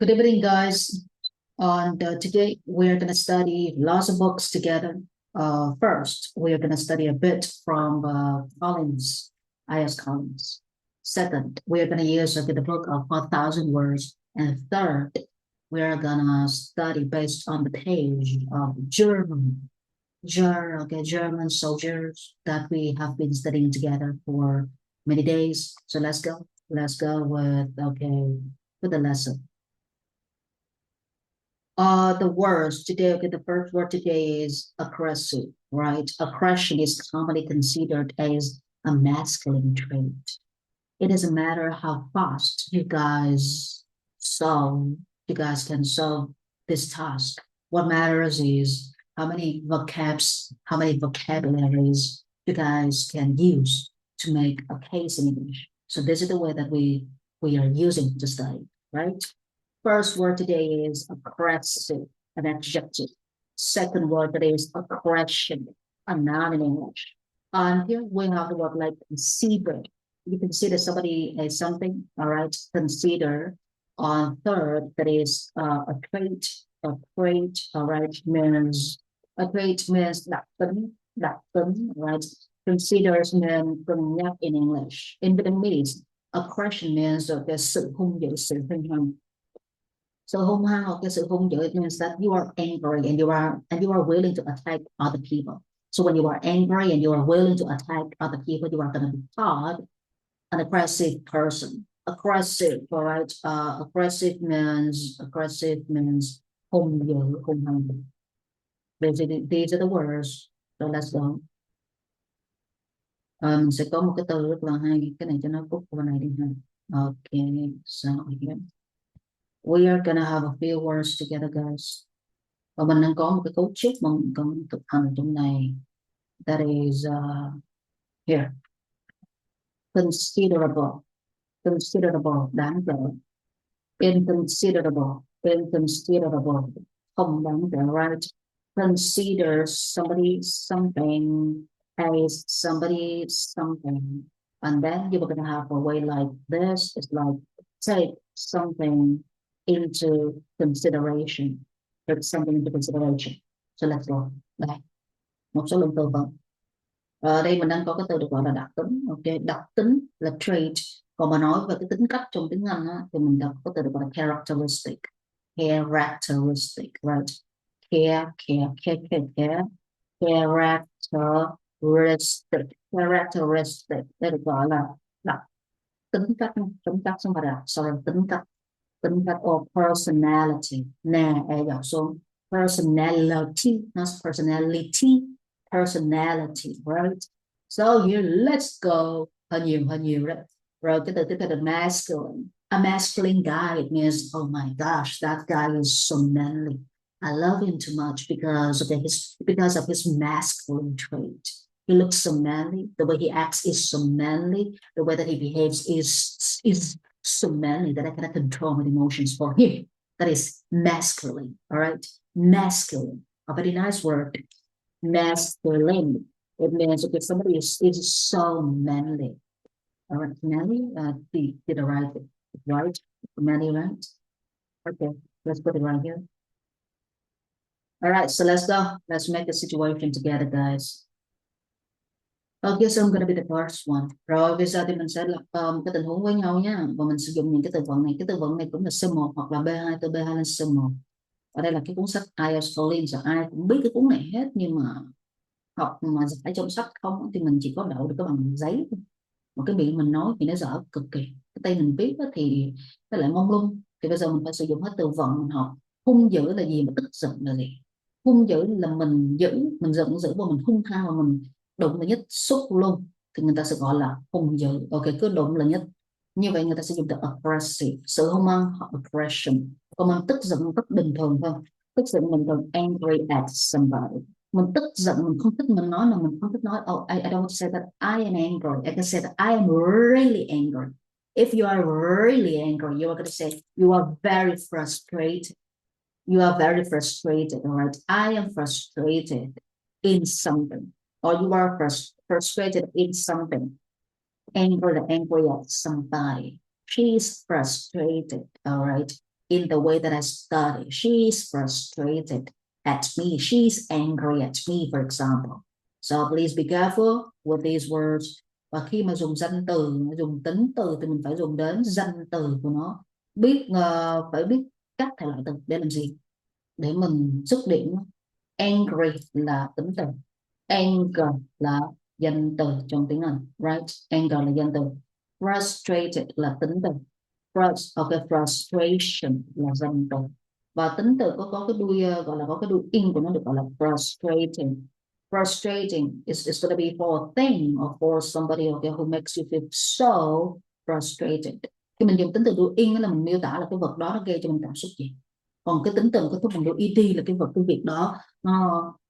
Good evening, guys. And today we're going to study lots of books together. First, we're going to study a bit from Collins, I.S. Collins. Second, we're going to use the book of 1,000 words. And third, we're going to study based on the page of German soldiers that we have been studying together for many days. So let's go. Let's go with the lesson. The words today, the first word today is aggressive, right? Aggression is commonly considered as a masculine trait. It doesn't matter how fast you guys can solve this task. What matters is how many vocabularies you guys can use to make a case in English. So this is the way that we are using to study, right? First word today is aggressive, an adjective. Second word today is aggression, a noun in English. And here we have the word like consider. You consider somebody as something, all right? Consider. On third, that is a trait. A trait, all right, means a trait means đặc tính, right? Considers means cân nhắc in English. In Vietnamese, aggression means cái sự hung dữ, sự hung hăng. So hung hăng or cái sự hung dữ, it means that you are angry and you are willing to attack other people. So when you are angry and you are willing to attack other people, you are going to be called an aggressive person. Aggressive, all right? Aggressive means hung dữ, hung hăng. These are the words. So let's go. Mình sẽ có một cái từ rất là hay, cái này cho nó cút qua này đi ha. Okay, so here. We are gonna have a few words together, guys. Và mình đang có một cái cấu trúc mà mình cần thực hành trong này. That is here. Considerable. Considerable, đáng kể. Inconsiderable. Inconsiderable. Không đáng kể, right? Consider somebody, something, as somebody, something. And then you're gonna have a way like this. It's like take something into consideration. Take something into consideration. So let's go. Đây, một số lượng từ vựng. Ở đây mình đang có cái từ được gọi là đặc tính. Ok, đặc tính là trait. Còn mà nói về cái tính cách trong tiếng Anh á, thì mình có từ được gọi là characteristic. Characteristic, right? Characteristic. Characteristic. Đây được gọi là đặc tính cách, tính cách xong rồi đặt, sorry, tính cách or personality. Nè, dọc xuống personality, not personality, personality, right? So here, let's go. Hơi nhiều đấy. Rồi cái từ tiếp theo là masculine. A masculine guy, it means, oh my gosh, that guy is so manly. I love him too much because of his masculine trait. He looks so manly. The way he acts is so manly. The way that he behaves is so manly that I cannot control my emotions for him. That is masculine. All right, masculine. A very nice word. Masculine. It means if somebody is so manly. All right, manly. Did I write it right? Manly, right? Okay, let's put it right here. All right, so let's go. Let's make the situation together, guys. Okay, so I'm gonna be the first one. Rồi bây giờ thì mình sẽ lập cái tình huống với nhau nhá. Và mình sử dụng những cái từ vựng này. Cái từ vựng này cũng là C1 hoặc là B2, từ B2 lên C1. Ở đây là cái cuốn sách IELTS Collins. Ai cũng biết cái cuốn này hết. Nhưng mà học mà giải trong sách không thì mình chỉ có đậu được cái bằng giấy. Một cái miệng mình nói thì nó dở cực kỳ. Cái tay mình viết thì nó lại mông lung. Thì bây giờ mình phải sử dụng hết từ vựng mình học. Hung dữ là gì mà tức giận là gì? Hung dữ là mình giận dữ và mình hung hăng và mình đụng là nhất, xúc luôn thì người ta sẽ gọi là hung dữ. Ok, cứ đụng là nhất. Như vậy người ta sẽ dùng từ aggressive, sự hung hăng hoặc aggression. Còn mình tức giận rất bình thường thôi. Tức giận mình thường angry at somebody. Mình tức giận mình không thích mình nói là mình không thích nói oh I don't want to say that I am angry. I can say that I am really angry. If you are really angry, you are going to say you are very frustrated. You are very frustrated, all right? I am frustrated in something, or you are frustrated in something. Angry at somebody. She is frustrated, all right? in the way that I study. She's frustrated at me. She's angry at me, for example. So please be careful with these words. Và khi mà dùng danh từ, dùng tính từ thì mình phải dùng đến danh từ của nó. Phải biết cách thay loại từ để làm gì? Để mình dứt điểm. Angry là tính từ. Anger là danh từ trong tiếng Anh. Right? Anger là danh từ. Frustrated là tính từ. Frustration là danh từ. Và tính từ có cái đuôi gọi là có cái đuôi in của nó được gọi là frustrating. Frustrating is going to be for a thing or for somebody who makes you feel so frustrated. Khi mình dùng tính từ đuôi in là mình miêu tả là cái vật đó nó gây cho mình cảm xúc gì. Còn cái tính từ có thúc bằng đuôi ed là cái việc đó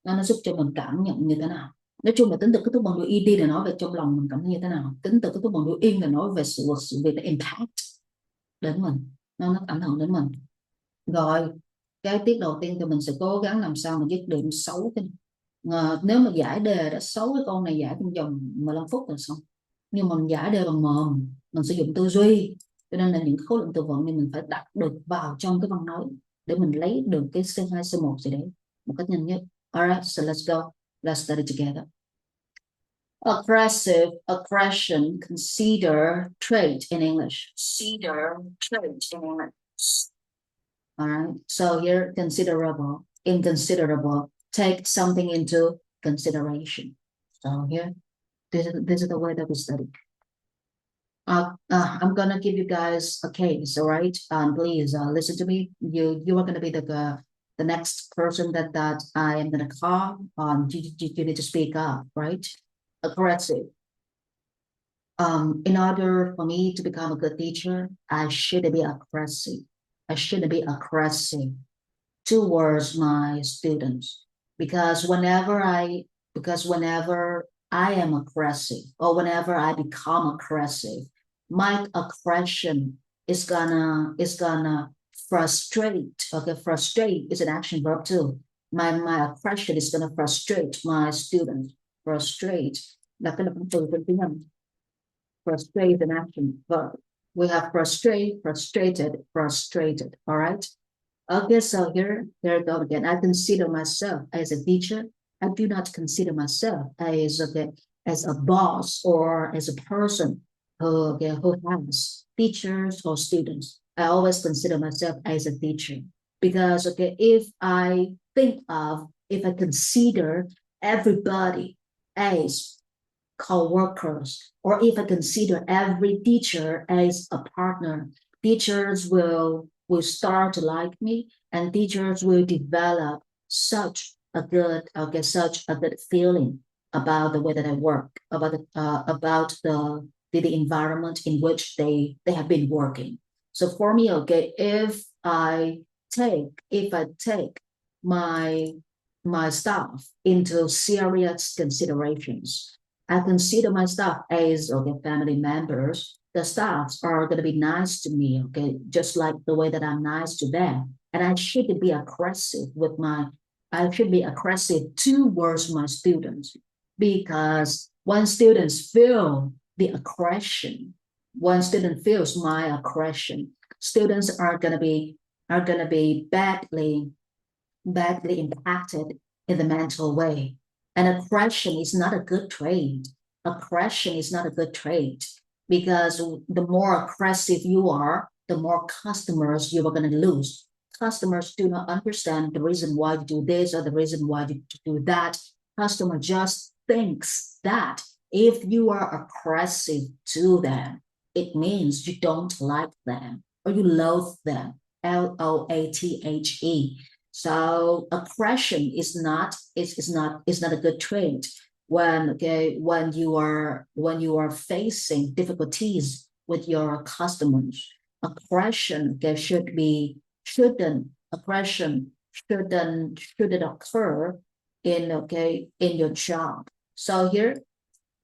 nó giúp cho mình cảm nhận như thế nào. Nói chung là tính từ kết thúc bằng đuôi ed là nói về trong lòng mình cảm thấy như thế nào. Tính từ kết thúc bằng đuôi in là nói về sự việc nó impact đến mình, nó ảnh hưởng đến mình. Rồi cái tiết đầu tiên thì mình sẽ cố gắng làm sao mà dứt điểm 6 cái nếu mà giải đề đã 6 cái con này giải trong vòng 15 phút là xong. Nhưng mà mình giải đề bằng mồm, mình sử dụng tư duy, cho nên là những khối lượng từ vựng này mình phải đặt được vào trong cái văn nói để mình lấy được cái C2 C1 gì đấy một cách nhanh nhất. Alright, so let's go, let's study together. Aggressive, aggression, consider, trait in English. Consider, trait in English. All right. So here, considerable, inconsiderable. Take something into consideration. So here, this is the way that we study. I'm gonna give you guys a case, all right? Please listen to me. You are gonna be the next person that I am gonna call. You need to speak up, right? Aggressive. In order for me to become a good teacher, I should be aggressive. I shouldn't be aggressive towards my students because whenever I am aggressive or whenever I become aggressive, my aggression is gonna frustrate. Okay, frustrate is an action verb too. My aggression is gonna frustrate my students. Frustrate là cái động từ bên tiếng Anh. Frustrate is an action verb. We have frustrate, frustrated, frustrated. All right. Okay, so here I go again. I consider myself as a teacher. I do not consider myself as a boss or as a person who has teachers or students. I always consider myself as a teacher because if I consider everybody as co-workers, or if I consider every teacher as a partner, teachers will start to like me, and teachers will develop such a good feeling about the way that I work, about the environment in which they have been working. So for me, if I take my staff into serious considerations, I consider my staff as family members. The staffs are going to be nice to me, just like the way that I'm nice to them. And I should be aggressive towards my students, because when students feel the aggression, when student feels my aggression, students are going to be badly impacted in the mental way. And aggression is not a good trait. Aggression is not a good trait because the more aggressive you are, the more customers you are going to lose. Customers do not understand the reason why you do this or the reason why you do that. Customer just thinks that if you are aggressive to them, it means you don't like them or you loathe them. LOATHE. So aggression is not a good trait when you are facing difficulties with your customers. Aggression shouldn't occur in your job. So here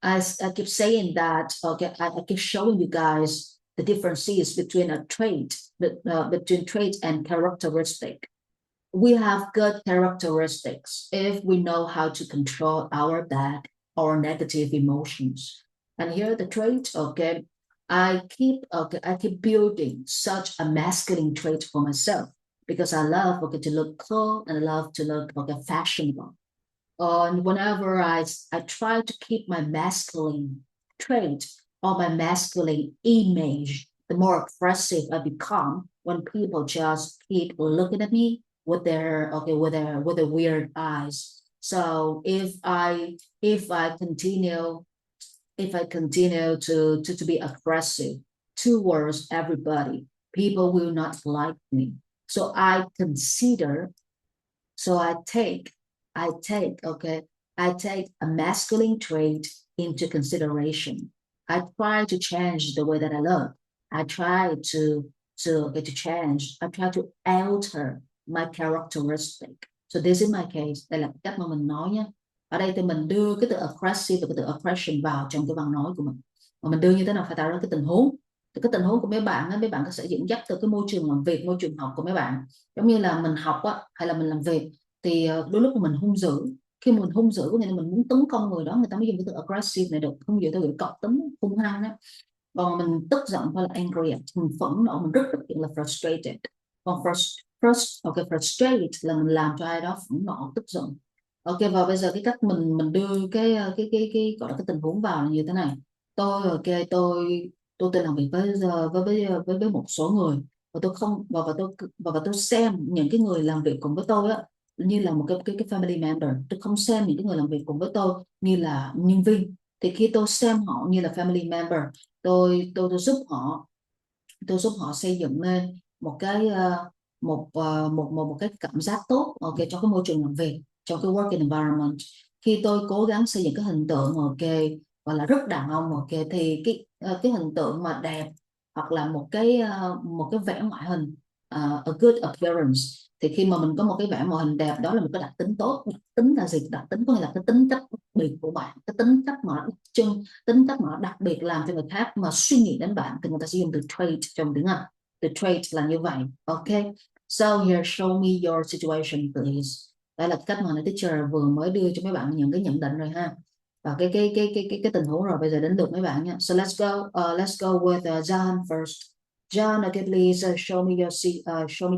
I keep saying that I keep showing you guys the differences between a trait, between trait and characteristic. We have good characteristics if we know how to control our bad or negative emotions. And here the trait, I keep building such a masculine trait for myself because I love to look cool and I love to look fashionable. And whenever I try to keep my masculine trait or my masculine image, the more aggressive I become when people just keep looking at me with their with their weird eyes. So if I continue to be aggressive towards everybody, people will not like me. So I consider, so I take, okay, I take a masculine trait into consideration. I try to change the way that I look. I try to change. I try to alter my characteristic. So this is my case. Đây là cách mà mình nói nhé. Ở đây thì mình đưa cái từ aggressive và cái từ aggression vào trong cái văn nói của mình. Mà mình đưa như thế nào phải tạo ra cái tình huống. Thì cái tình huống của mấy bạn á, mấy bạn sẽ dẫn dắt từ cái môi trường làm việc, môi trường học của mấy bạn. Giống như là mình học á, hay là mình làm việc thì đôi lúc mình hung dữ. Khi mình hung dữ có nghĩa là mình muốn tấn công người đó, người ta mới dùng cái từ aggressive này được. Hung dữ tôi gọi cọc tính, hung hăng đó. Còn mình tức giận phải là angry, mình phẫn nộ, mình rất hiện là frustrated. Còn frustrate là mình làm cho ai đó phẫn nộ, tức giận. Ok, và bây giờ cái cách mình đưa cái gọi là cái tình huống vào là như thế này. Tôi làm việc với một số người, và tôi không và tôi xem những cái người làm việc cùng với tôi á như là một cái family member. Tôi không xem những cái người làm việc cùng với tôi như là nhân viên. Thì khi tôi xem họ như là family member, tôi tôi giúp họ xây dựng lên một cái một cái cảm giác tốt, ok, trong cái môi trường làm việc, trong cái working environment. Khi tôi cố gắng xây dựng cái hình tượng, ok, gọi là rất đàn ông, ok, thì cái hình tượng mà đẹp, hoặc là một cái vẻ ngoại hình, a good appearance, thì khi mà mình có một cái vẻ ngoại hình đẹp, đó là một cái đặc tính tốt. Đặc tính là gì? Đặc tính có nghĩa là cái tính cách đặc biệt của bạn, cái tính cách mà nó đặc trưng, tính cách mà nó đặc biệt làm cho người khác mà suy nghĩ đến bạn, thì người ta sử dụng từ trait trong tiếng Anh. The trait là như vậy, ok. So here, show me your situation please. Đây là cách mà này teacher vừa mới đưa cho mấy bạn những cái nhận định rồi ha, và cái tình huống rồi. Bây giờ đến lượt mấy bạn nha. So let's go with John first. John, okay, please show me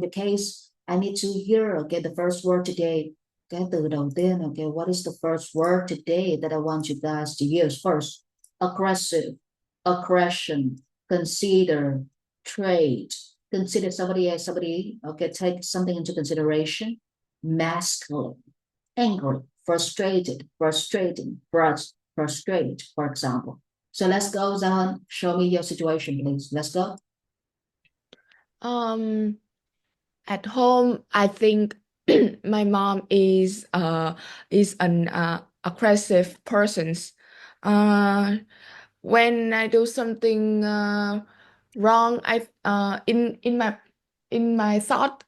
the case. I need to hear, okay, the first word today. Cái từ đầu tiên, okay, what is the first word today that I want you guys to use first? Aggressive, aggression, consider, trade. Consider somebody, okay, take something into consideration. Masculine, angry, frustrated, frustrating, frustrate, for example. So let's go, Zahan. Show me your situation, please. Let's go. At home, I think my mom is an aggressive person. Uh, when I do something wrong, I in my thought,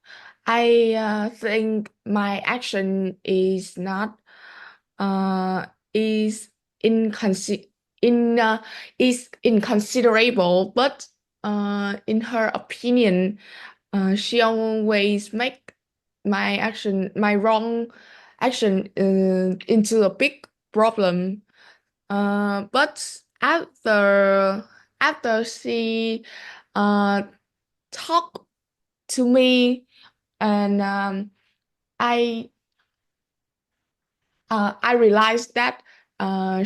I think my action is not is inconsi in is inconsiderable, but in her opinion, she always make my wrong action into a big problem. But after she uh talk to me, and I I realized that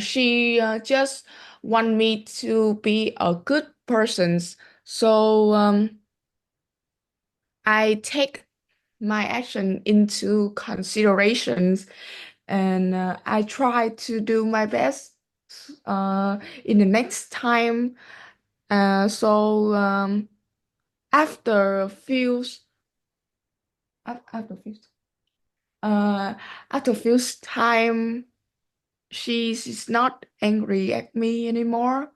she just want me to be a good person. So I take my action into considerations, and I try to do my best in the next time. So after a few after few uh after few time, she's not angry at me anymore.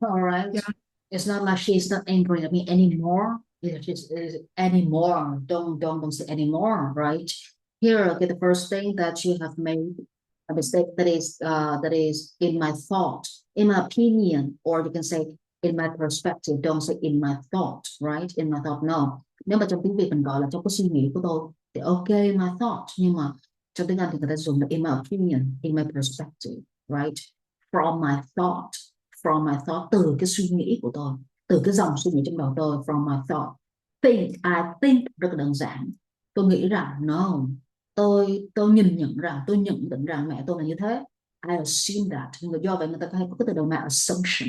All right. Yeah. It's not like she's not angry at me anymore. It's just anymore. Don't say anymore, right? Here, okay, the first thing that you have made a mistake, that is in my thought, in my opinion, or you can say in my perspective. Don't say in my thought, right? In my thought, no. Nếu mà trong tiếng Việt mình gọi là trong cái suy nghĩ của tôi thì ok, my thought, nhưng mà trong tiếng Anh thì người ta dùng là in my opinion, in my perspective, right? From my thought, from my thought, từ cái suy nghĩ của tôi, từ cái dòng suy nghĩ trong đầu tôi, from my thought. Think, I think rất là đơn giản. Tôi nghĩ rằng, no, tôi nhìn nhận rằng, tôi nhận định rằng mẹ tôi là như thế. I assume that. Do vậy người ta hay có cái từ đầu mẹ assumption,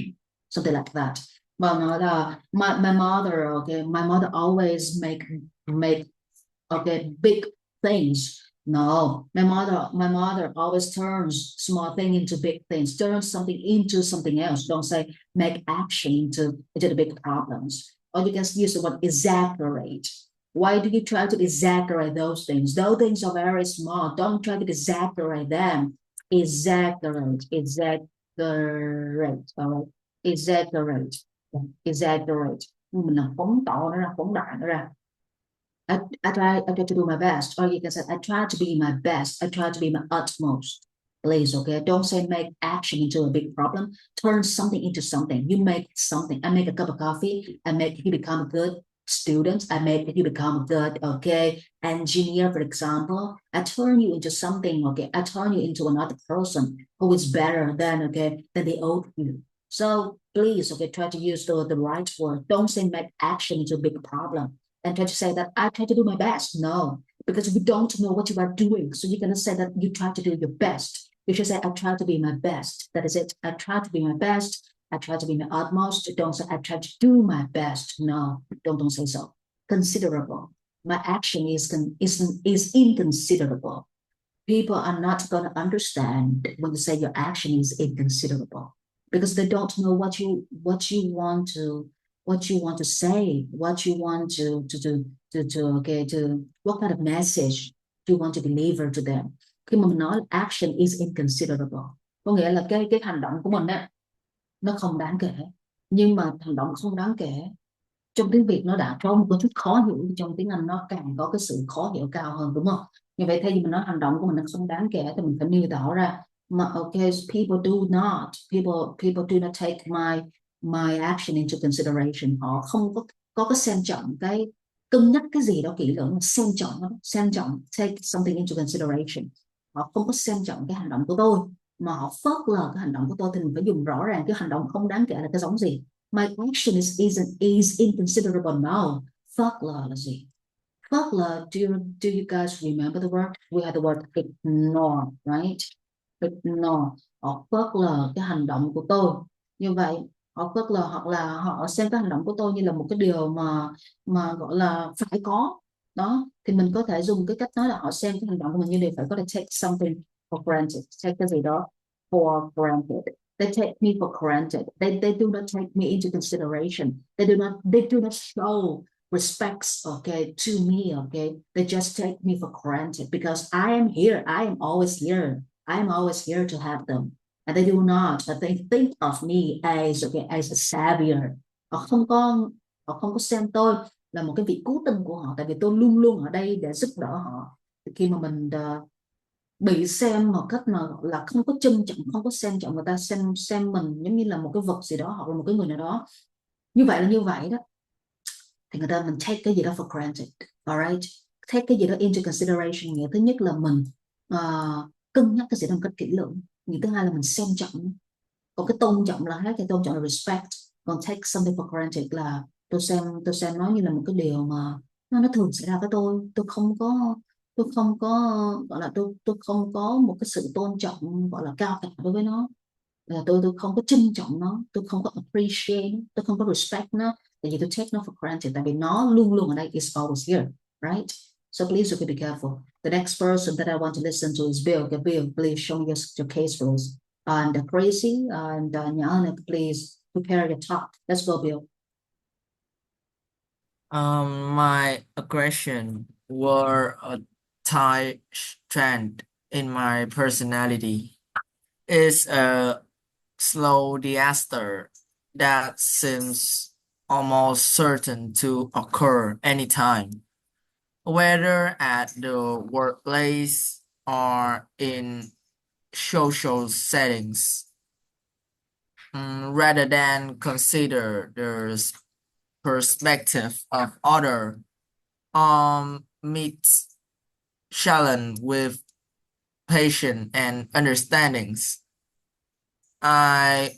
something like that. Mà nói là my mother, okay, my mother always make okay big things. No, my mother always turns small thing into big things, turns something into something else. Don't say make action into the big problems. Or you can use the word exaggerate. Why do you try to exaggerate those things? Those things are very small. Don't try to exaggerate them. Exaggerate. All right. Exaggerate. Mình làm phóng to nó ra, phóng đại nó ra. I try to do my best, or you can say I try to be my best. I try to be my utmost. Please, okay. Don't say make action into a big problem. Turn something into something. You make something. I make a cup of coffee. I make you become a good student. I make you become a good, okay, engineer, for example. I turn you into something, okay. I turn you into another person who is better than the old you. So please, okay, try to use the right word. Don't say make action into a big problem and try to say that I try to do my best. No, because we don't know what you are doing. So you're going to say that you try to do your best. You should say, I try to be my best. That is it. I try to be my best. I try to be my utmost. Don't say, I try to do my best. No, don't say so. Considerable. My action is inconsiderable. People are not going to understand when you say your action is inconsiderable, because they don't know what you want to say, what you want to what kind of message do you want to deliver to them. Khi mà mình nói action is inconsiderable, có nghĩa là cái hành động của mình á, nó không đáng kể. Nhưng mà hành động không đáng kể trong tiếng Việt nó đã có một chút khó hiểu, trong tiếng Anh nó càng có cái sự khó hiểu cao hơn, đúng không? Như vậy thay vì mình nói hành động của mình nó không đáng kể thì mình phải nêu tỏ ra mà okay, people do not take my action into consideration. Họ không có cái xem trọng, cái cân nhắc cái gì đó kỹ lưỡng, xem trọng take something into consideration. Họ không có xem trọng cái hành động của tôi, mà họ phớt lờ cái hành động của tôi, thì mình phải dùng rõ ràng cái hành động không đáng kể là cái giống gì. My action is inconsiderable now. Phớt lờ là gì? Phớt lờ, do you guys remember the word? We had the word ignore, right? Ignore. Họ phớt lờ cái hành động của tôi. Như vậy, họ phớt lờ hoặc là họ xem cái hành động của tôi như là một cái điều mà gọi là phải có. Đó, thì mình có thể dùng cái cách nói là họ xem cái hành động của mình như điều phải có, để take something for granted. Take cái gì đó for granted. They take me for granted. They do not take me into consideration. They do not show respects, okay, to me, okay. They just take me for granted because I am here. I am always here. I am always here to help them. And they do not. But they think of me as a savior. Họ không có họ không có xem tôi là một cái vị cứu tinh của họ, tại vì tôi luôn luôn ở đây để giúp đỡ họ. Thì khi mà mình bị xem một cách mà là không có trân trọng, không có xem trọng người ta, xem mình giống như là một cái vật gì đó hoặc là một cái người nào đó, như vậy là như vậy đó, thì người ta mình take cái gì đó for granted. Alright, take cái gì đó into consideration, nghĩa thứ nhất là mình cân nhắc cái gì đó một cách kỹ lưỡng, nghĩa thứ hai là mình xem trọng. Còn cái tôn trọng là khác, cái tôn trọng là respect, còn take something for granted là tôi xem nó như là một cái điều mà nó thường xảy ra với tôi không có gọi là tôi không có một cái sự tôn trọng gọi là cao cả đối với nó. Tôi không có trân trọng nó, tôi không có appreciate nó, tôi không có respect nó, tại vì tôi take nó for granted, tại vì nó luôn luôn ở đây, is always here, right? So please be careful. The next person that I want to listen to is Bill. Okay, Bill, please show me your case, please. And Crazy and Nyana, please prepare your talk. Let's go, Bill. My aggression were a Thai strand in my personality. It's a slow disaster that seems almost certain to occur anytime, whether at the workplace or in social settings. Rather than consider the perspective of other, meet challenge with patience and understandings. I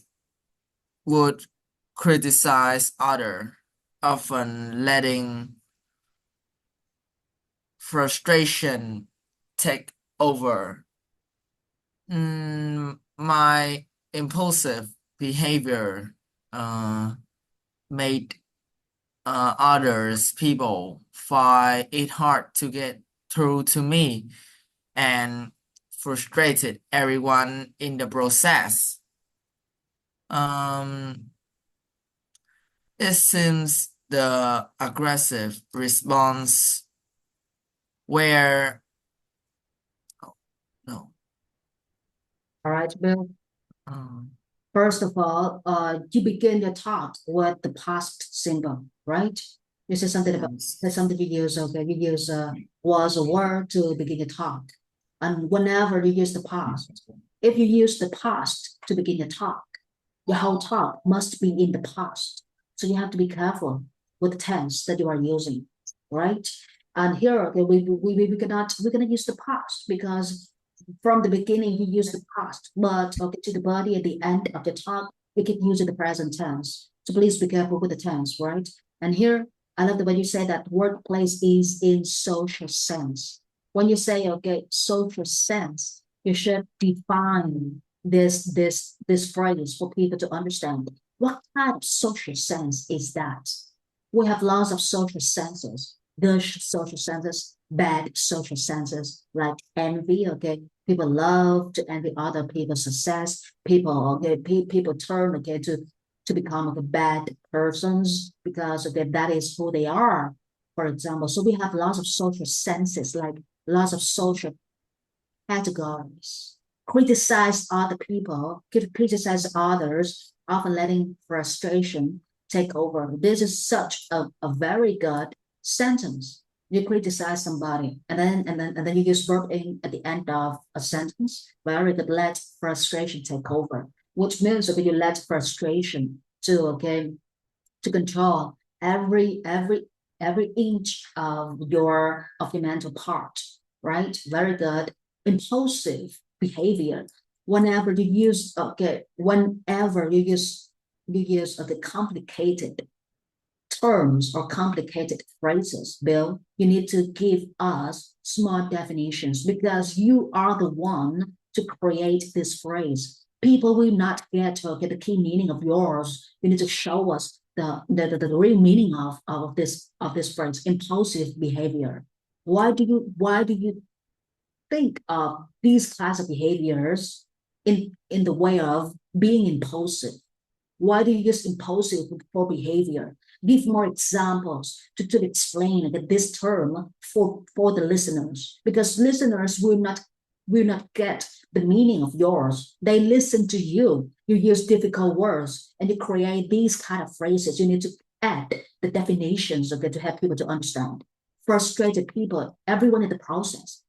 would criticize other, often letting frustration take over. My impulsive behavior made others people find it hard to get through to me and frustrated everyone in the process. It seems the aggressive response where no. All right, Bill. Um, First of all, you begin your talk with the past simple, right? You say something about something you use, okay, you use was a word to begin your talk. And whenever you use the past, if you use the past to begin your talk must be in the past. So you have to be careful with the tense that you are using, right? And here, okay, we cannot use the past because from the beginning you use the past, but okay, to the body at the end of the talk, we can use the present tense. So please be careful with the tense, right? And here, I love the way you say that workplace is in social sense. When you say, okay, social sense, you should define this phrase for people to understand. What kind of social sense is that? We have lots of social senses. Good social senses, bad social senses, like envy, okay? People love to envy other people's success. People, okay, people turn, okay, to become like bad persons because okay, that is who they are, for example. So we have lots of social senses, like lots of social categories. Criticize other people, criticize others, often letting frustration take over. This is such a very good sentence. You criticize somebody and then you use verb in at the end of a sentence. Very good, let frustration take over, which means okay, you let frustration to control every inch of your mental part, right? Very good. Impulsive behavior. Whenever you use complicated terms or complicated phrases, Bill, you need to give us smart definitions because you are the one to create this phrase. People will not get the key meaning of yours. You need to show us the real meaning of this phrase, impulsive behavior. Why do you think of these kinds of behaviors in the way of being impulsive? Why do you use impulsive for behavior? Give more examples to explain this term for the listeners, because listeners will not get the meaning of yours. They listen to you. You use difficult words and you create these kind of phrases. You need to add the definitions to help people to understand. Frustrated people, everyone in the process,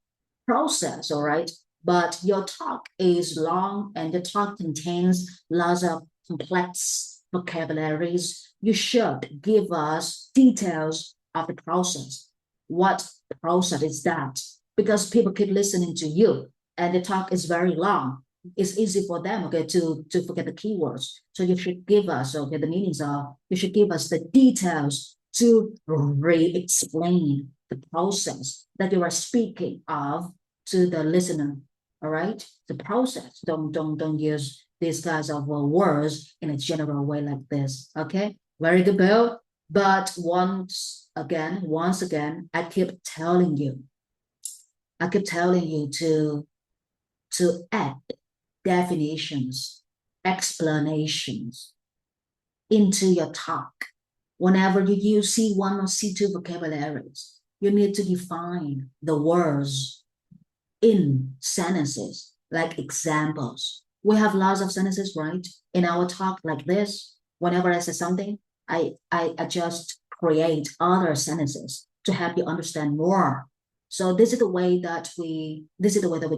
all right? But your talk is long and the talk contains lots of complex vocabularies. You should give us details of the process. What process is that? Because people keep listening to you and the talk is very long. It's easy for them, okay, to forget the keywords. So you should give us, okay, the meanings of, you should give us the details to re-explain the process that you are speaking of to the listener. All right, the process. Don't use these kinds of words in a general way like this. Okay, very good, Bill. But once again, I keep telling you to add definitions, explanations into your talk. Whenever you use C1 or C2 vocabularies, you need to define the words in sentences, like examples. We have lots of sentences, right? In our talk like this, whenever I say something, I just create other sentences to help you understand more. So this is the way that we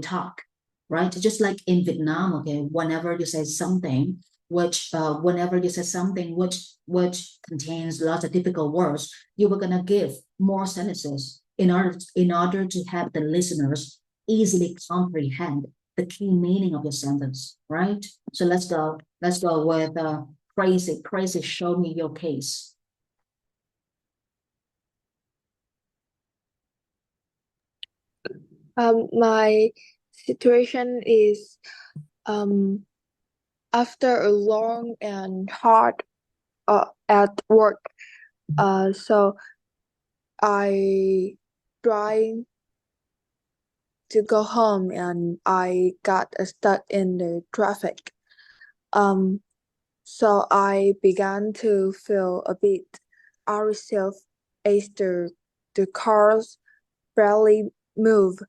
talk, right? Just like in Vietnam, okay, whenever you say something which contains lots of difficult words, you were gonna give more sentences in order to help the listeners easily comprehend the key meaning of your sentence, right? So let's go with Crazy, show me your case. My situation is after a long and hard at work. So I trying to go home and I got stuck in the traffic. So I began to feel a bit aggressive as the cars barely move.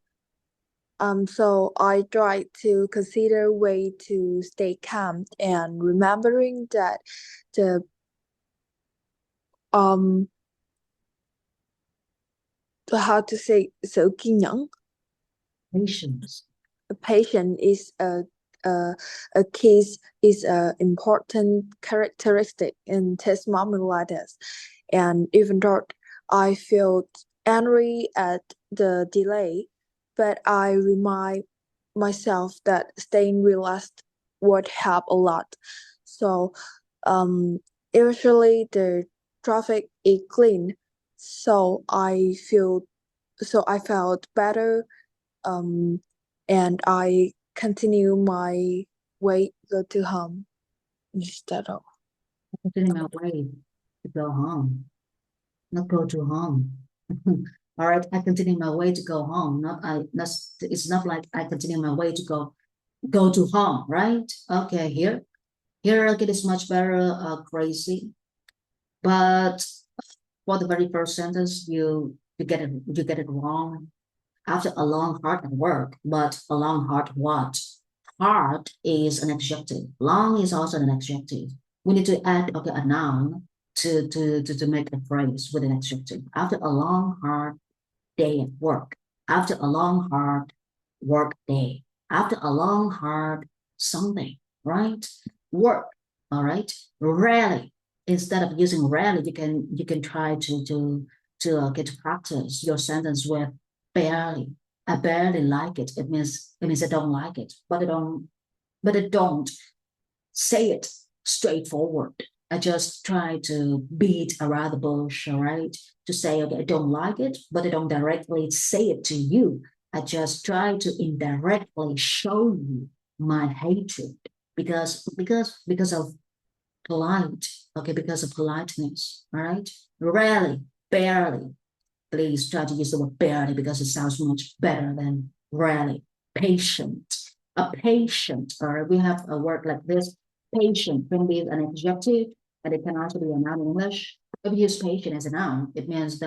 So I tried to consider way to stay calm and remembering that the how to say sự kiên nhẫn. Patience. Patient is a case is a important characteristic in test moment like this. And even though I felt angry at the delay, but I remind myself that staying relaxed would help a lot. So eventually the traffic is clean, so I felt better, and I continue my way go to home instead of. Continue my way to go home, not go to home. All right, I continue my way to go home. It's not like I continue my way to go to home, right? Okay, here it is much better, crazy. But for the very first sentence, you get it wrong. After a long hard work, but a long hard what? Hard is an adjective. Long is also an adjective. We need to add a noun to make a phrase with an adjective. After a long hard day at work. After a long hard work day. After a long hard something, right? Work, all right? Rarely. Instead of using rarely, you can try to get to practice your sentence with barely. I barely like it. It means I don't like it, but I don't say it straightforward. I just try to beat around the bush, all right? To say, okay, I don't like it, but I don't directly say it to you. I just try to indirectly show you my hatred because of polite, okay, because of politeness, all right? Rarely, barely. Please try to use the word barely because it sounds much better than rarely. Patient, a patient, or we have a word like this. Patient can be an adjective, and it can also be a noun in English. If you use patient as a noun, it means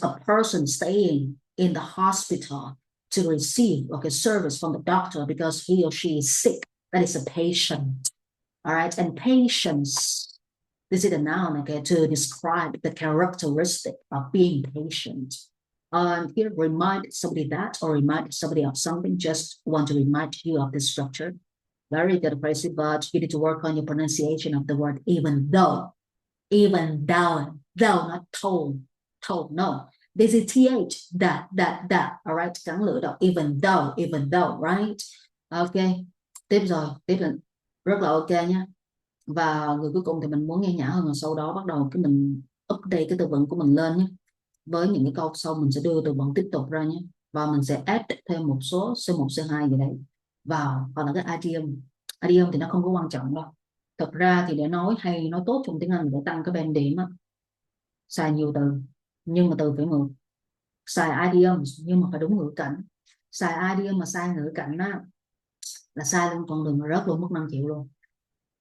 a person staying in the hospital to receive service from the doctor because he or she is sick. That is a patient. All right, and patience, this is a noun, okay, to describe the characteristic of being patient. Here, remind somebody that or remind somebody of something. Just want to remind you of this structure. Very good, Tracy, but you need to work on your pronunciation of the word even though. Even though, not told, no. This is th, that, all right, gắn lửa đó, even though, right? Ok, tiếp là rất là ok nhé. Và người cuối cùng thì mình muốn nghe nhã hơn, là sau đó bắt đầu mình update cái từ vựng của mình lên nhé. Với những cái câu sau mình sẽ đưa từ vựng tiếp tục ra nhé, và mình sẽ add thêm một số C1, C2 gì đấy vào, hoặc là cái idiom thì nó không có quan trọng đâu. Thật ra thì để nói hay nói tốt trong tiếng Anh để tăng cái band điểm á, xài nhiều từ nhưng mà từ phải mượt, xài idiom nhưng mà phải đúng ngữ cảnh. Xài idiom mà sai ngữ cảnh á là sai luôn, con đường rớt luôn, mất 5 triệu luôn.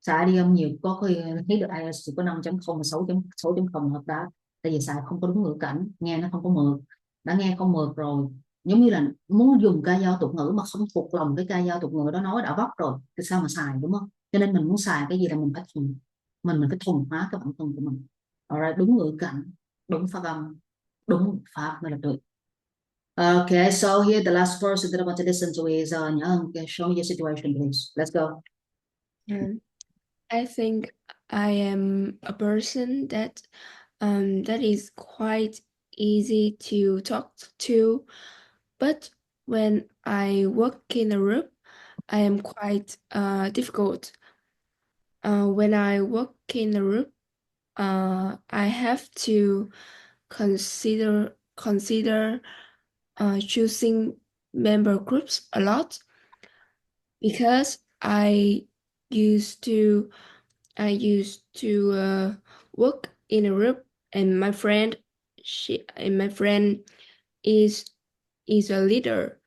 Xài idiom nhiều có khi thấy được IELTS chỉ có 5.0 và 6.0 hợp đó, tại vì xài không có đúng ngữ cảnh, nghe nó không có mượt. Đã nghe không mượt rồi, giống như là muốn dùng ca dao tục ngữ mà không thuộc lòng cái ca dao tục ngữ đó nói đã vấp rồi thì sao mà xài, đúng không? Cho nên mình muốn xài cái gì là mình phải thuần hóa cái bản thân của mình. Alright, đúng ngữ cảnh, đúng phát âm, đúng pháp mới là được. Okay, so here the last person that I want to listen to is Nhã. Okay, show me your situation, please. Let's go. I think I am a person that is quite easy to talk to, but when I work in a group, I am quite difficult. When I work in a group, I have to consider choosing member groups a lot because used to I used to work in a group, and my friend is a leader.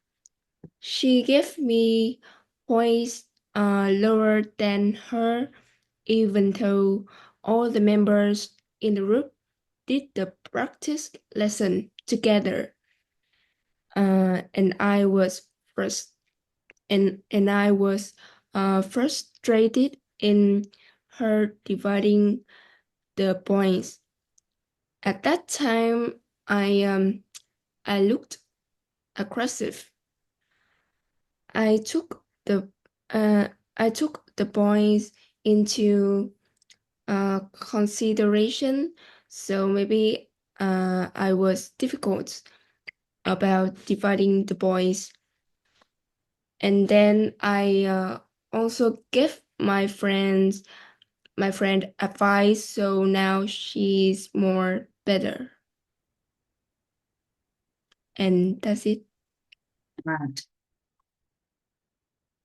She gave me points lower than her, even though all the members in the group did the practice lesson together. And I was first and I was frustrated in her dividing the points. At that time, I looked aggressive. I took the points into consideration, so maybe I was difficult about dividing the points. And then I also gave my friend advice, so now she's more better. And that's it. Right.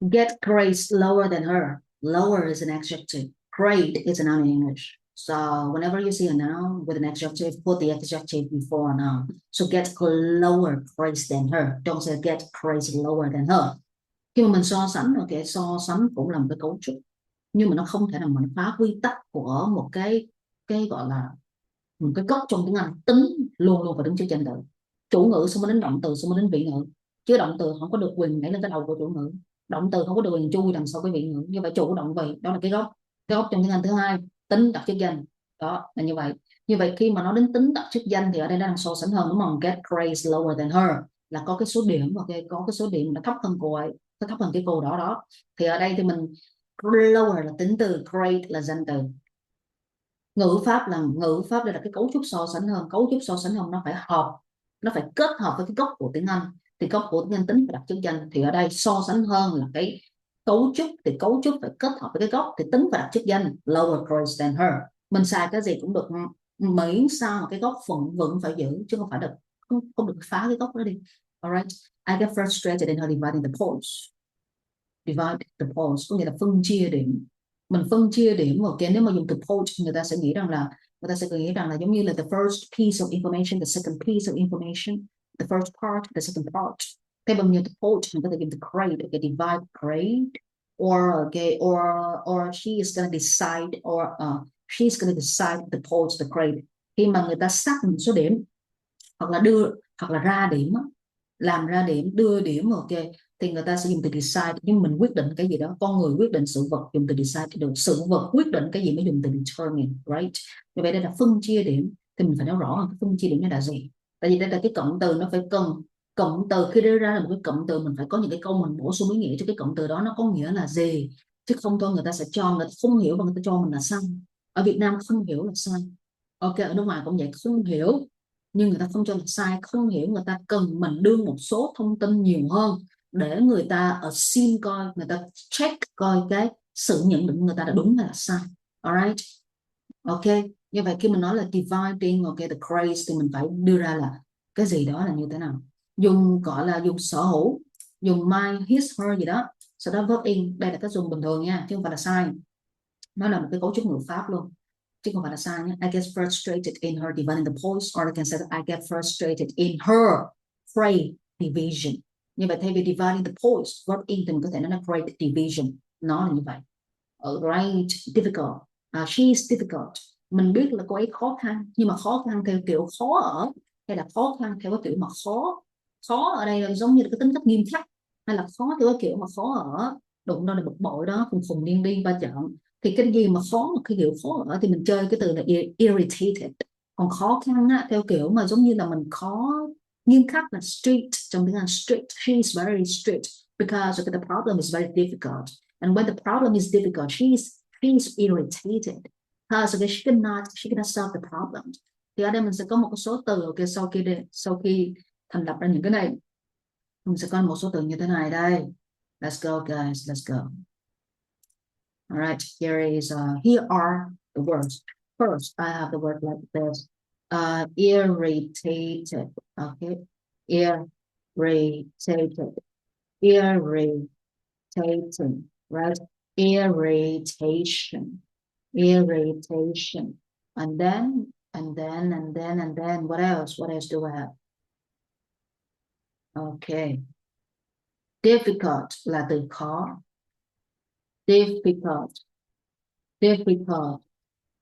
Get grades lower than her. Lower is an adjective. Grade is a noun in English. So whenever you see a noun with an adjective, put the adjective before a noun. So get lower grades than her. Don't say get grades lower than her. Khi mà mình so sánh, ok, so sánh cũng là một cái cấu trúc, nhưng mà nó không thể nào mà nó phá quy tắc của một cái gọi là một cái gốc trong tiếng Anh. Tính luôn luôn phải đứng trước danh từ, chủ ngữ xong mới đến động từ, xong mới đến vị ngữ, chứ động từ không có được quyền nhảy lên cái đầu của chủ ngữ, động từ không có được quyền chui đằng sau cái vị ngữ. Như vậy chủ động vị đó là cái gốc trong tiếng Anh thứ hai. Tính đặt chức danh đó là như vậy khi mà nói đến tính đặt chức danh thì ở đây nó đang so sánh hơn, đúng không? Get grades lower than her là có cái số điểm, ok, có cái số điểm nó thấp hơn cô ấy, nó thấp hơn cái cô đó. Thì ở đây thì mình lower là tính từ, grade là danh từ. Ngữ pháp đây là cái cấu trúc so sánh hơn. Cấu trúc so sánh hơn nó phải nó phải kết hợp với cái gốc của tiếng Anh, thì gốc của tiếng Anh tính phải đặt chức danh. Thì ở đây so sánh hơn là cái cấu trúc, thì cấu trúc phải kết hợp với cái gốc, thì tính phải đặt chức danh lower grades than her. Mình xài cái gì cũng được, miễn sao mà cái gốc vẫn phải giữ, chứ không phải được không được phá cái gốc đó đi. Alright, I get frustrated in her dividing the points. Divide the points có nghĩa là phân chia điểm. Mình phân chia điểm, ok, nếu mà dùng từ point người ta sẽ nghĩ rằng là giống như là the first piece of information, the second piece of information, the first part, the second part. Thế bằng như the point mình có thể dùng the grade, okay, divide grade, or she is going to decide, or she's going to decide the points, the grade. Khi mà người ta xác định số điểm hoặc là ra điểm, làm ra điểm, đưa điểm, ok, thì người ta sẽ dùng từ decide. Nhưng mình quyết định cái gì đó, con người quyết định sự vật dùng từ decide thì được, sự vật quyết định cái gì mới dùng từ determine, right? Như vậy đây là phân chia điểm, thì mình phải nói rõ cái phân chia điểm nó là gì. Tại vì đây là cái cụm từ, nó phải cần cụm từ. Khi đưa ra là một cái cụm từ, mình phải có những cái câu mình bổ sung ý nghĩa cho cái cụm từ đó nó có nghĩa là gì, chứ không thôi người ta sẽ cho, người ta không hiểu và người ta cho mình là sai. Ở Việt Nam không hiểu là sai, ok, ở nước ngoài cũng vậy, không hiểu nhưng người ta không cho là sai. Không hiểu người ta cần mình đưa một số thông tin nhiều hơn để người ta xin coi, người ta check coi cái sự nhận định của người ta là đúng hay là sai. Alright, ok. Như vậy khi mình nói là dividing, ok, the grades thì mình phải đưa ra là cái gì đó là như thế nào. Dùng gọi là dùng sở hữu, dùng my, his, her gì đó, sau đó verb in. Đây là cái dùng bình thường nha, chứ không phải là sai. Nó là một cái cấu trúc ngữ pháp luôn, chứ không phải là sai nhé. I get frustrated in her dividing the points, or I can say that I get frustrated in her grade division. Như vậy thay vì dividing the points, verb in thì mình có thể nói là grade division. Nó là như vậy. Right, difficult. She is difficult. Mình biết là cô ấy khó khăn, nhưng mà khó khăn theo kiểu khó ở, hay là khó khăn theo cái kiểu mà khó ở đây là giống như là cái tính cách nghiêm khắc, hay là khó theo cái kiểu mà khó ở, đụng đâu là bực bội đó, khùng điên đi ba chọn. Thì cái gì mà khó, cái kiểu khó ở thì mình chơi cái từ là irritated. Còn khó khăn á, theo kiểu mà giống như là mình khó nghiêm khắc là strict. Trong tiếng Anh strict, she is very strict because the problem is very difficult. And when the problem is difficult, she's irritated because she cannot solve the problem. Thì ở đây mình sẽ có một cái số từ, ok, sau khi thành lập ra những cái này, mình sẽ có một số từ như thế này đây. Let's go guys, let's go. All right, here are the words. First, I have the word like this. Irritated. Okay, irritated, irritating, right? Irritation, and then what else? What else do I have? Okay, difficult là từ khó. Difficult,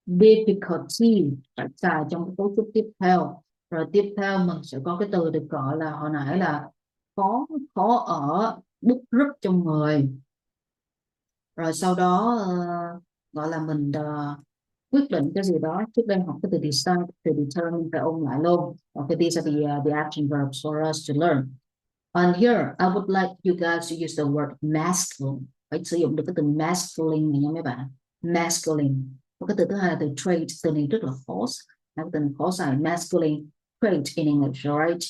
difficulty phải xài trong cái cấu trúc tiếp theo. Rồi tiếp theo mình sẽ có cái từ được gọi là hồi nãy là khó ở, bứt rứt trong người. Rồi sau đó gọi là mình quyết định cái gì đó. Trước đây học cái từ decide, từ determine phải ôn lại luôn. Okay, these are the action verbs for us to learn. And here I would like you guys to use the word masculine. Phải sử dụng được cái từ masculine này nha mấy bạn. Masculine. Và cái từ thứ hai là từ trait. Từ này rất là khó. Cái từ này khó xài. Masculine trait in English, alright?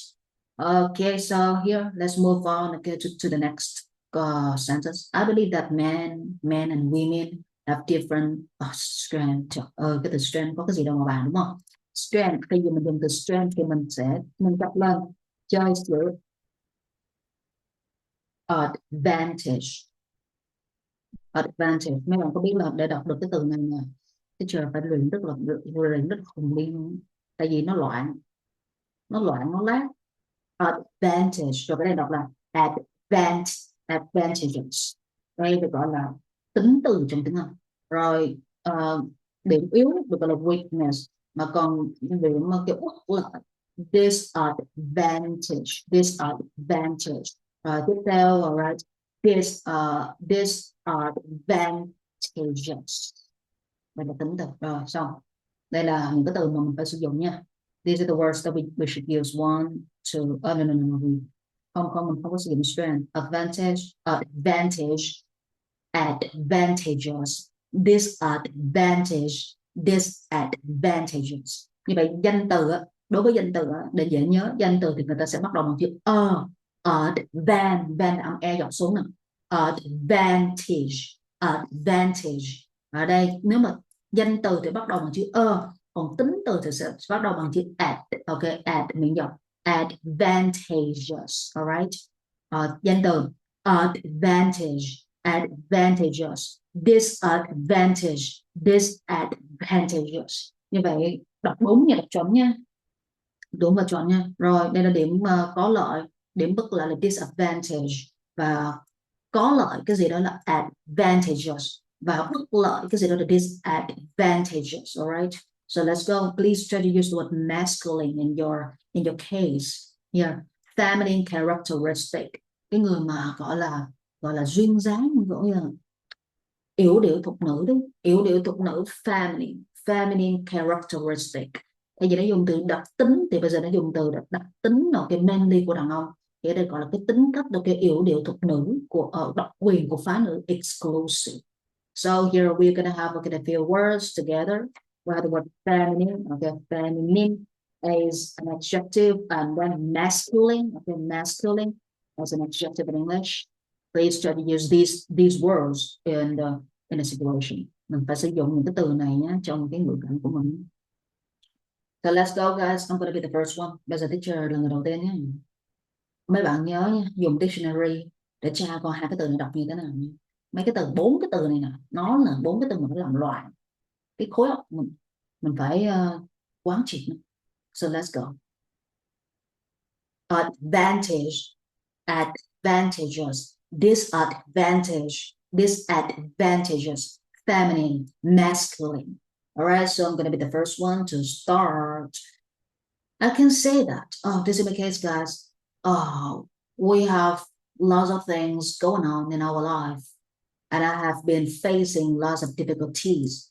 Okay, so here let's move on okay, to the next sentence. I believe that men and women have different strength. Cái từ strength có cái gì đâu mà bạn, đúng không? Strength, khi mình dùng từ strength thì mình sẽ nâng cấp lên chơi giữa advantage. Mấy bạn có biết là để đọc được cái từ này nè, cái trời phải luyện rất là khùng biên, tại vì nó loạn nó lát. Advantage, rồi cái đây đọc là advantages. Đây được gọi là tính từ trong tiếng Anh. Rồi điểm yếu được gọi là weakness, mà còn điểm mà kiểu là disadvantage. Tiếp theo, alright, disadvantages. Đây là tính từ. Rồi xong, đây là những cái từ mà mình phải sử dụng nha. These are the words that we should use. One, two, no, mình không có sử dụng strength. Advantage, advantages, disadvantages. Như vậy danh từ á, đối với danh từ á, để dễ nhớ, danh từ thì người ta sẽ bắt đầu bằng chữ van âm e dọt xuống nè. Advantage. Ở đây nếu mà danh từ thì bắt đầu bằng chữ còn tính từ thì sẽ bắt đầu bằng chữ ad. Okay, ad miệng dọc. Advantages, alright. Danh từ advantages, disadvantages. Như vậy đọc đúng nha, đọc chuẩn nha, đúng và chuẩn nha. Rồi đây là điểm có lợi, điểm bất lợi là disadvantage, và có lợi cái gì đó là advantages, và bất lợi cái gì đó là disadvantages. Alright, so let's go. Please try to use the word masculine in your case. Here, feminine characteristic, cái người mà gọi là duyên dáng, gọi là yểu điệu thục nữ đấy, yểu điệu thục nữ. Feminine characteristic. Bây giờ nó dùng từ đặc tính, thì bây giờ nó dùng từ đặc tính là cái manly của đàn ông, thì đây gọi là cái tính cách, là cái yểu điệu thục nữ của độc quyền của phái nữ, exclusive. So here we're gonna have a few words together. We have the word feminine. Okay, feminine is an adjective, and then masculine. Okay, masculine as an adjective in English. Please try to use these words in a situation. Mình phải sử dụng những cái từ này nhé trong cái ngữ cảnh của mình. So let's go guys. I'm gonna be the first one. Bây giờ teacher là người đầu tiên nhé. Mấy bạn nhớ nha, dùng dictionary để tra coi hai cái từ này đọc như thế nào nhé. Mấy cái từ, 4 cái từ này nè, nó là 4 cái từ mà nó làm loạn cái khối óc mình phải quán triệt. So let's go. Advantages, disadvantages, feminine, masculine. All right, so I'm going to be the first one to start. I can say that. This is my case, guys. We have lots of things going on in our life, and I have been facing lots of difficulties.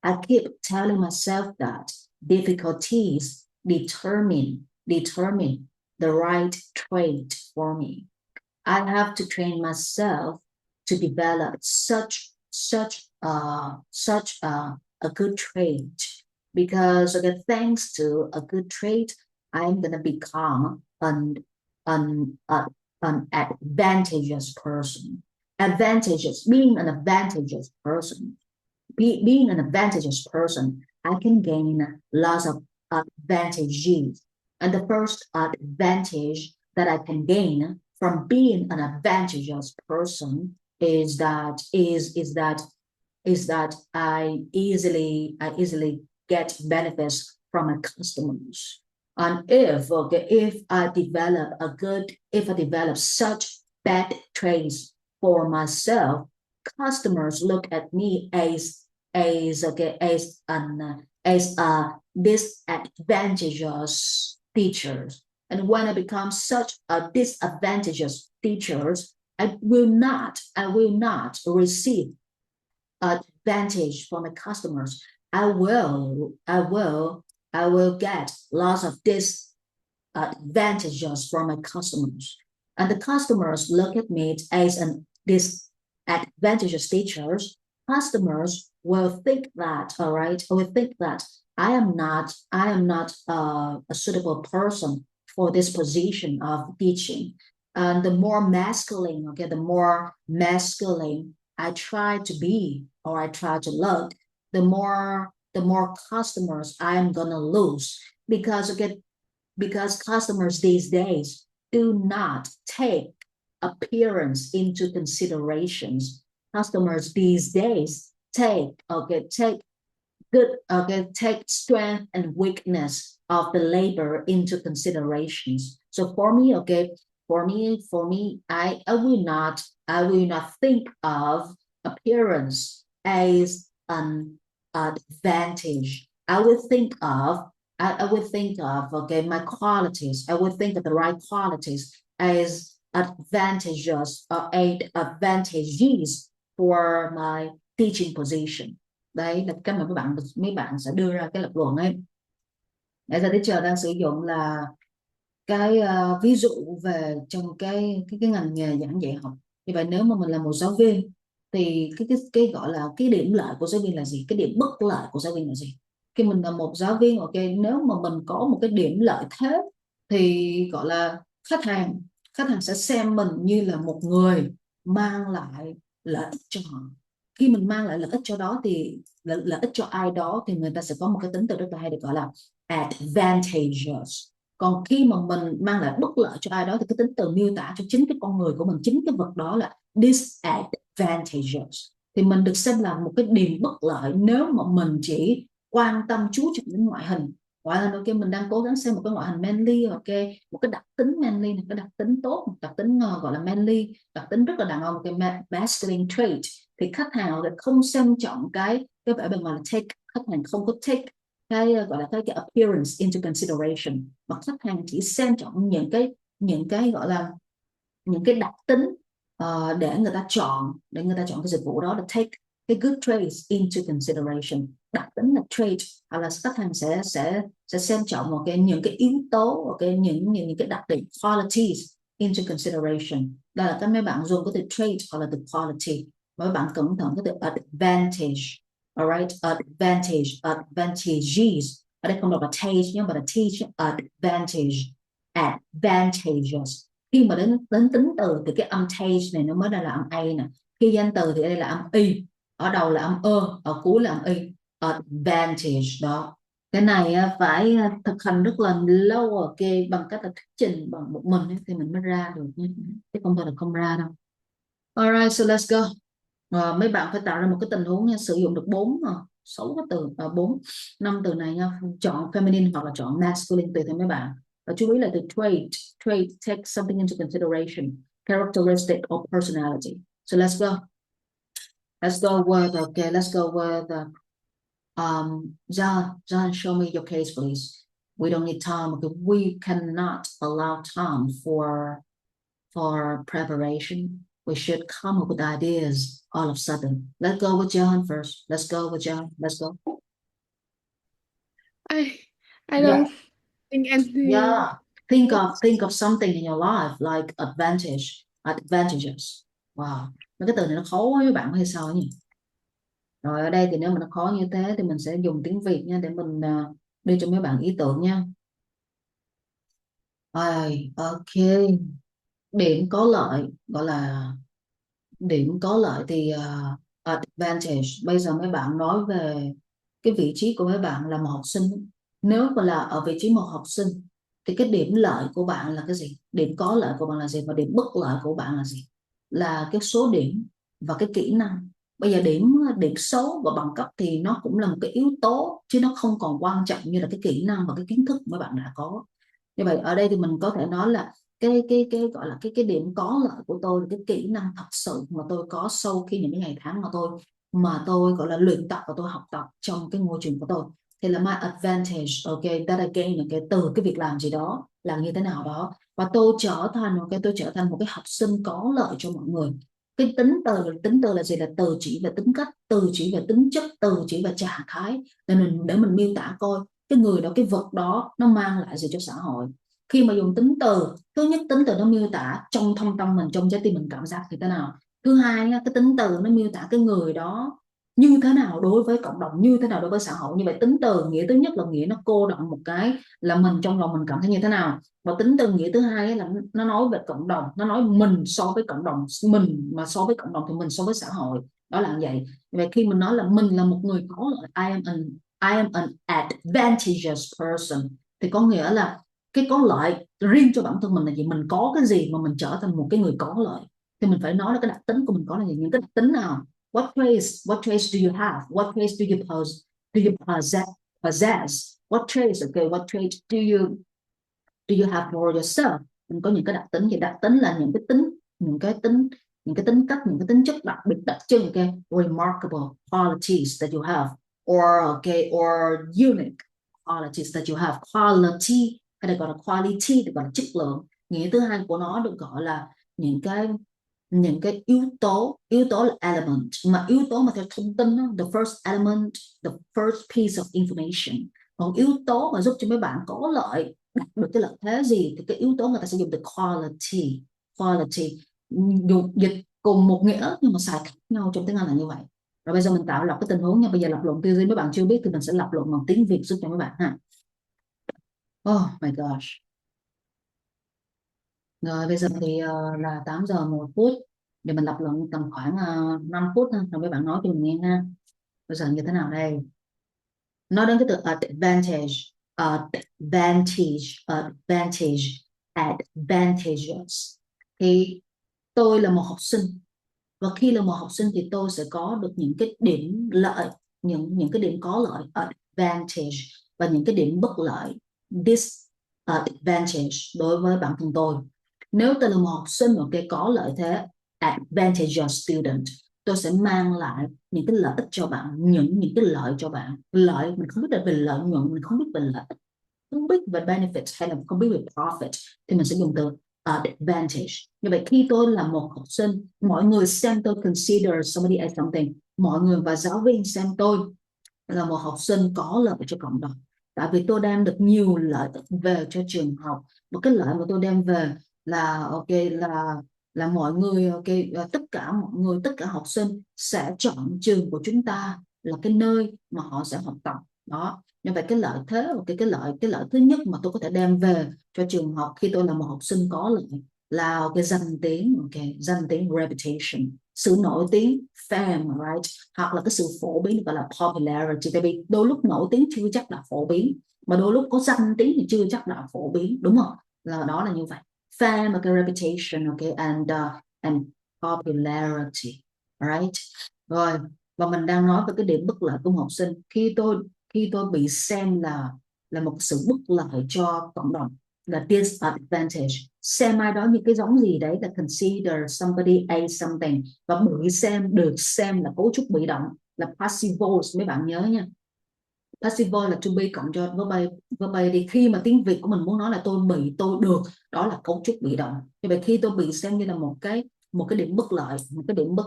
I keep telling myself that difficulties determine the right trait for me. I have to train myself to develop such a good trait, because thanks to a good trait, I'm gonna become an advantageous person. advantages, being an advantageous person. Being an advantageous person, I can gain lots of advantages. And the first advantage that I can gain from being an advantageous person is that I easily get benefits from my customers. And if I develop such bad traits for myself, customers look at me as a disadvantageous teachers. And when I become such a disadvantageous teachers, I will not receive advantage from my customers. I will get lots of disadvantages from my customers. And the customers look at me as an disadvantageous teachers. Customers will think that, all right, will think that I am not a suitable person for this position of teaching. And the more masculine I try to be, or I try to look, the more customers I am gonna lose, because customers these days do not take appearance into considerations. Customers these days take strength and weakness of the labor into considerations. So for me, I will not think of appearance as an advantage. I will think of my qualities. I will think of the right qualities as advantages for my teaching position. Đấy là cái mà mấy bạn sẽ đưa ra cái lập luận ấy. Để ra teacher đang sử dụng là cái ví dụ về trong cái ngành nghề giảng dạy học. Như vậy nếu mà mình là một giáo viên thì cái gọi là cái điểm lợi của giáo viên là gì, cái điểm bất lợi của giáo viên là gì? Khi mình là một giáo viên, ok, nếu mà mình có một cái điểm lợi thế thì gọi là khách hàng sẽ xem mình như là một người mang lại lợi ích cho họ. Khi mình mang lại lợi ích cho đó thì lợi ích cho ai đó thì người ta sẽ có một cái tính từ rất là hay được gọi là advantageous. Còn khi mà mình mang lại bất lợi cho ai đó thì cái tính từ miêu tả cho chính cái con người của mình, chính cái vật đó là disadvantageous. Thì mình được xem là một cái điểm bất lợi nếu mà mình chỉ quan tâm chú trọng đến ngoại hình. Ngoại hình, ok, mình đang cố gắng xem một cái ngoại hình manly, ok, một cái đặc tính manly, một cái đặc tính tốt, một đặc tính gọi là manly, đặc tính rất là đàn ông, cái masculine trait, thì khách hàng không xem trọng cái vẻ bề ngoài là take, khách hàng không có take cái gọi là cái appearance into consideration, mà khách hàng chỉ xem trọng những cái gọi là những cái đặc tính để người ta chọn cái dịch vụ đó, là take cái good traits into consideration. Đặc tính là trait, hoặc là khách hàng sẽ xem trọng một những cái yếu tố, những cái đặc điểm qualities into consideration. Đó là cái mấy bạn dùng cái từ trait hoặc là từ quality. Mấy bạn cẩn thận cái từ advantage. Alright, advantages. Ở đây không đọc là tage nhé, mà là teach, advantageous. Khi mà đến tính từ thì cái âm tage này nó mới là âm a nè. Khi danh từ thì đây là âm y, ở đầu là âm ở cuối là âm y. Advantage đó. Cái này phải thực hành rất là lâu, ok, bằng cách là thuyết trình bằng một mình thì mình mới ra được, chứ không phải là không ra đâu. Alright, so let's go. Mấy bạn phải tạo ra một cái tình huống nha, sử dụng được 6 cái từ, 5 từ này nha, chọn feminine hoặc là chọn masculine tùy theo mấy bạn. Và chú ý là từ trait, take something into consideration, characteristic or personality. So let's go with John, show me your case, please. We don't need time, because we cannot allow time for preparation. We should come up with ideas all of a sudden. Let's go with John first. Let's go with John. Let's go. I don't think anything. Yeah. Think of something in your life like advantages. Wow. Mấy cái từ này nó khó quá với bạn hay sao nhỉ? Rồi ở đây thì nếu mà nó khó như thế thì mình sẽ dùng tiếng Việt nha, để mình đưa cho mấy bạn ý tưởng nha. Ok. Điểm có lợi gọi là Điểm có lợi thì advantage. Bây giờ mấy bạn nói về cái vị trí của mấy bạn là một học sinh. Nếu mà là ở vị trí một học sinh thì cái điểm lợi của bạn là cái gì? Điểm có lợi của bạn là gì? Và điểm bất lợi của bạn là gì? Là cái số điểm và cái kỹ năng. Bây giờ điểm số và bằng cấp thì nó cũng là một cái yếu tố, chứ nó không còn quan trọng như là cái kỹ năng và cái kiến thức mấy bạn đã có. Như vậy ở đây thì mình có thể nói là cái gọi là cái điểm có lợi của tôi là cái kỹ năng thật sự mà tôi có sau khi những cái ngày tháng mà tôi gọi là luyện tập và tôi học tập trong cái môi trường của tôi, thì là my advantage. Ok, that again là cái từ cái việc làm gì đó, làm như thế nào đó, và tôi trở thành một cái học sinh có lợi cho mọi người. Cái tính từ là gì? Là từ chỉ về tính cách, từ chỉ về tính chất, từ chỉ về trạng thái, để mình miêu tả coi cái người đó, cái vật đó nó mang lại gì cho xã hội. Khi mà dùng tính từ, thứ nhất tính từ nó miêu tả trong thâm tâm mình, trong trái tim mình cảm giác như thế nào. Thứ hai, cái tính từ nó miêu tả cái người đó như thế nào đối với cộng đồng, như thế nào đối với xã hội. Như vậy tính từ nghĩa thứ nhất là nghĩa nó cô đọng một cái là mình trong lòng mình cảm thấy như thế nào, và tính từ nghĩa thứ hai là nó nói về cộng đồng, nó nói mình so với cộng đồng, mình mà so với cộng đồng thì mình so với xã hội. Đó là vậy. Vậy khi mình nói là mình là một người có lợi, I am an advantageous person, thì có nghĩa là cái có lợi riêng cho bản thân mình là gì, mình có cái gì mà mình trở thành một cái người có lợi, thì mình phải nói là cái đặc tính của mình có là gì, những cái đặc tính nào. What traits do you have? What traits do you possess? What traits? Okay, what traits do you have for yourself? Mình có những cái đặc tính gì? Đặc tính là những cái tính những cái tính cách, những cái tính chất đặc biệt, đặc trưng. Okay, remarkable qualities that you have, or unique qualities that you have. Quality hay được gọi là quality, được gọi là chất lượng. Nghĩa thứ hai của nó được gọi là những cái yếu tố là element, mà yếu tố mà theo thông tin đó, the first element, the first piece of information. Còn yếu tố mà giúp cho mấy bạn có lợi, đạt được cái lợi thế gì, thì cái yếu tố người ta sẽ dùng từ quality. Dùng dịch cùng một nghĩa nhưng mà xài khác nhau trong tiếng Anh là như vậy. Rồi bây giờ mình tạo lập cái tình huống nha. Bây giờ lập luận tư duy mấy bạn chưa biết thì mình sẽ lập luận bằng tiếng Việt giúp cho mấy bạn ha. Oh my gosh. Rồi bây giờ thì là 8 giờ 1 phút, để mình lập luận tầm khoảng 5 phút ha, rồi mấy bạn nói cho mình nghe ha. Bây giờ như thế nào đây? Nói đến cái từ advantageous, thì tôi là một học sinh, và khi là một học sinh thì tôi sẽ có được những cái điểm lợi, những cái điểm có lợi advantage, và những cái điểm bất lợi disadvantage đối với bản thân tôi. Nếu tôi là một học sinh một cái có lợi thế advantageous student, tôi sẽ mang lại những cái lợi ích cho bạn, những cái lợi cho bạn. Lợi mình không biết là về lợi nhuận, mình không biết về lợi ích, không biết về benefit, hay là không biết về profit, thì mình sẽ dùng từ advantage. Như vậy khi tôi là một học sinh, mọi người xem tôi, consider somebody as something, mọi người và giáo viên xem tôi là một học sinh có lợi cho cộng đồng, tại vì tôi đem được nhiều lợi ích về cho trường học. Một cái lợi mà tôi đem về là ok, là mọi người, ok, tất cả mọi người, tất cả học sinh sẽ chọn trường của chúng ta là cái nơi mà họ sẽ học tập. Đó, như vậy cái lợi thế, cái lợi thứ nhất mà tôi có thể đem về cho trường học khi tôi là một học sinh có lợi là cái danh tiếng, danh tiếng, reputation, sự nổi tiếng, fame, right? Hoặc là cái sự phổ biến gọi là popularity. Tại vì đôi lúc nổi tiếng chưa chắc là phổ biến, mà đôi lúc có danh tiếng thì chưa chắc là phổ biến, đúng không? Là đó là như vậy. Fame, cái reputation, and popularity, right? Rồi, và mình đang nói về cái điểm bất lợi của học sinh khi tôi bị xem là một sự bất lợi cho cộng đồng, là disadvantage. Xem ai đó như cái giống gì đấy, là consider somebody as something, và được xem là cấu trúc bị động, là passive voice, mấy bạn nhớ nha. Passive voice là to be cộng cho verb đi. Khi mà tiếng Việt của mình muốn nói là tôi bị, tôi được, đó là cấu trúc bị động. Như vậy khi tôi bị xem như là một cái điểm bất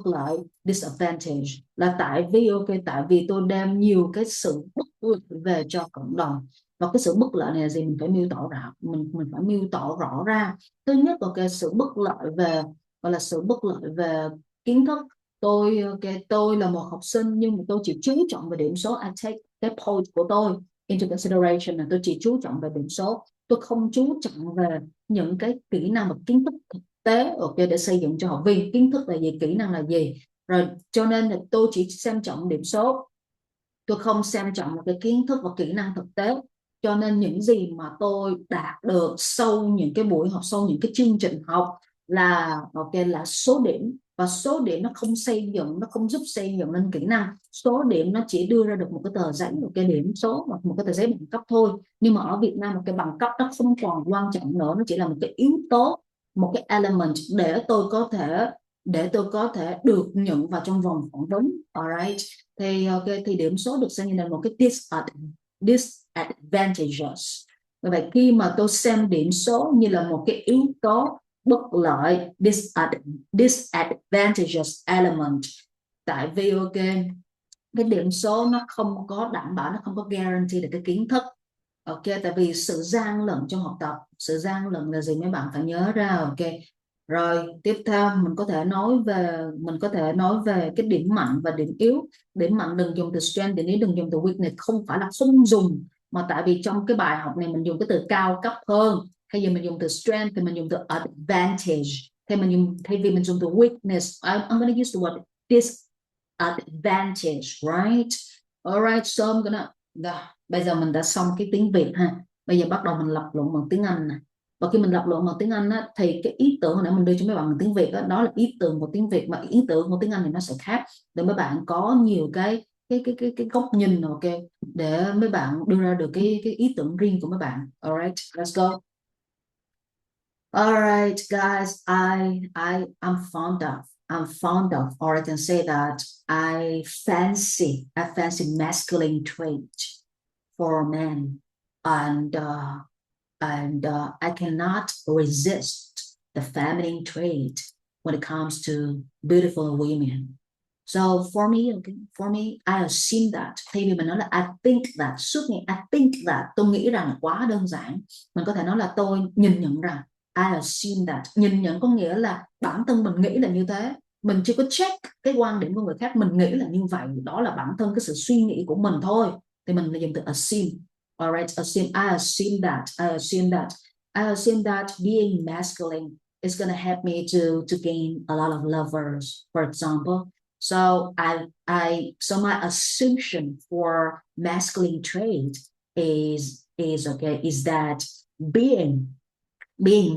lợi, disadvantage, là tại vì tôi đem nhiều cái sự bất lợi về cho cộng đồng. Và cái sự bất lợi này là gì? Mình phải miêu tả rõ, mình phải miêu tả rõ ra. Thứ nhất là sự bất lợi về, gọi là sự bất lợi về kiến thức. Tôi là một học sinh nhưng mà tôi chỉ chú trọng về điểm số. I take cái point của tôi into consideration, là tôi chỉ chú trọng về điểm số, tôi không chú trọng về những cái kỹ năng và kiến thức thực tế, ok, để xây dựng cho học viên. Kiến thức là gì, kỹ năng là gì. Rồi cho nên là tôi chỉ xem trọng điểm số, tôi không xem trọng một cái kiến thức và kỹ năng thực tế. Cho nên những gì mà tôi đạt được sau những cái buổi học, sau những cái chương trình học là ok, là số điểm. Và số điểm nó không xây dựng, nó không giúp xây dựng nên kỹ năng. Số điểm nó chỉ đưa ra được một cái tờ giấy, một cái điểm số hoặc một cái tờ giấy bằng cấp thôi. Nhưng mà ở Việt Nam một cái bằng cấp nó không còn quan trọng nữa, nó chỉ là một cái yếu tố, một cái element để tôi có thể được nhận vào trong vòng phỏng vấn. Alright, thì ok, thì điểm số được xem như là một cái disadvantages. Vậy khi mà tôi xem điểm số như là một cái yếu tố bất lợi, disadvantages element, tại vì ok, cái điểm số nó không có đảm bảo, nó không có guarantee được cái kiến thức. Ok, tại vì sự gian lận trong học tập, sự gian lận là gì mấy bạn phải nhớ ra. Ok, rồi tiếp theo mình có thể nói về cái điểm mạnh và điểm yếu. Điểm mạnh đừng dùng từ strength, điểm yếu đừng dùng từ weakness. Không phải là không dùng, mà tại vì trong cái bài học này mình dùng cái từ cao cấp hơn. Thay vì mình dùng từ strength thì mình dùng từ advantage. Thay vì mình dùng từ weakness, I'm going to use the word disadvantage, right? Alright, so I'm gonna... Bây giờ mình đã xong cái tiếng Việt ha. Bây giờ bắt đầu mình lập luận bằng tiếng Anh nè. Và khi mình lập luận bằng tiếng Anh á, thì cái ý tưởng hồi nãy mình đưa cho mấy bạn bằng tiếng Việt á, đó là ý tưởng của tiếng Việt, mà ý tưởng của tiếng Anh thì nó sẽ khác, để mấy bạn có nhiều cái góc nhìn, ok, để mấy bạn đưa ra được cái ý tưởng riêng của mấy bạn. Alright, let's go. Alright, guys, I'm fond of, or I can say that I fancy masculine trait for men, and I cannot resist the feminine trait when it comes to beautiful women. So for me, I assume that. Thay vì mình nói là I think that, suốt ngày I think that, tôi nghĩ rằng là quá đơn giản. Mình có thể nói là tôi nhìn nhận rằng, I assume that. Nhìn nhận có nghĩa là bản thân mình nghĩ là như thế. Mình chưa có check cái quan điểm của người khác, mình nghĩ là như vậy. Đó là bản thân cái sự suy nghĩ của mình thôi. Thì mình dùng từ assume. Alright, assume. I assume that being masculine is going to help me to gain a lot of lovers, for example. So my assumption for masculine trait is that being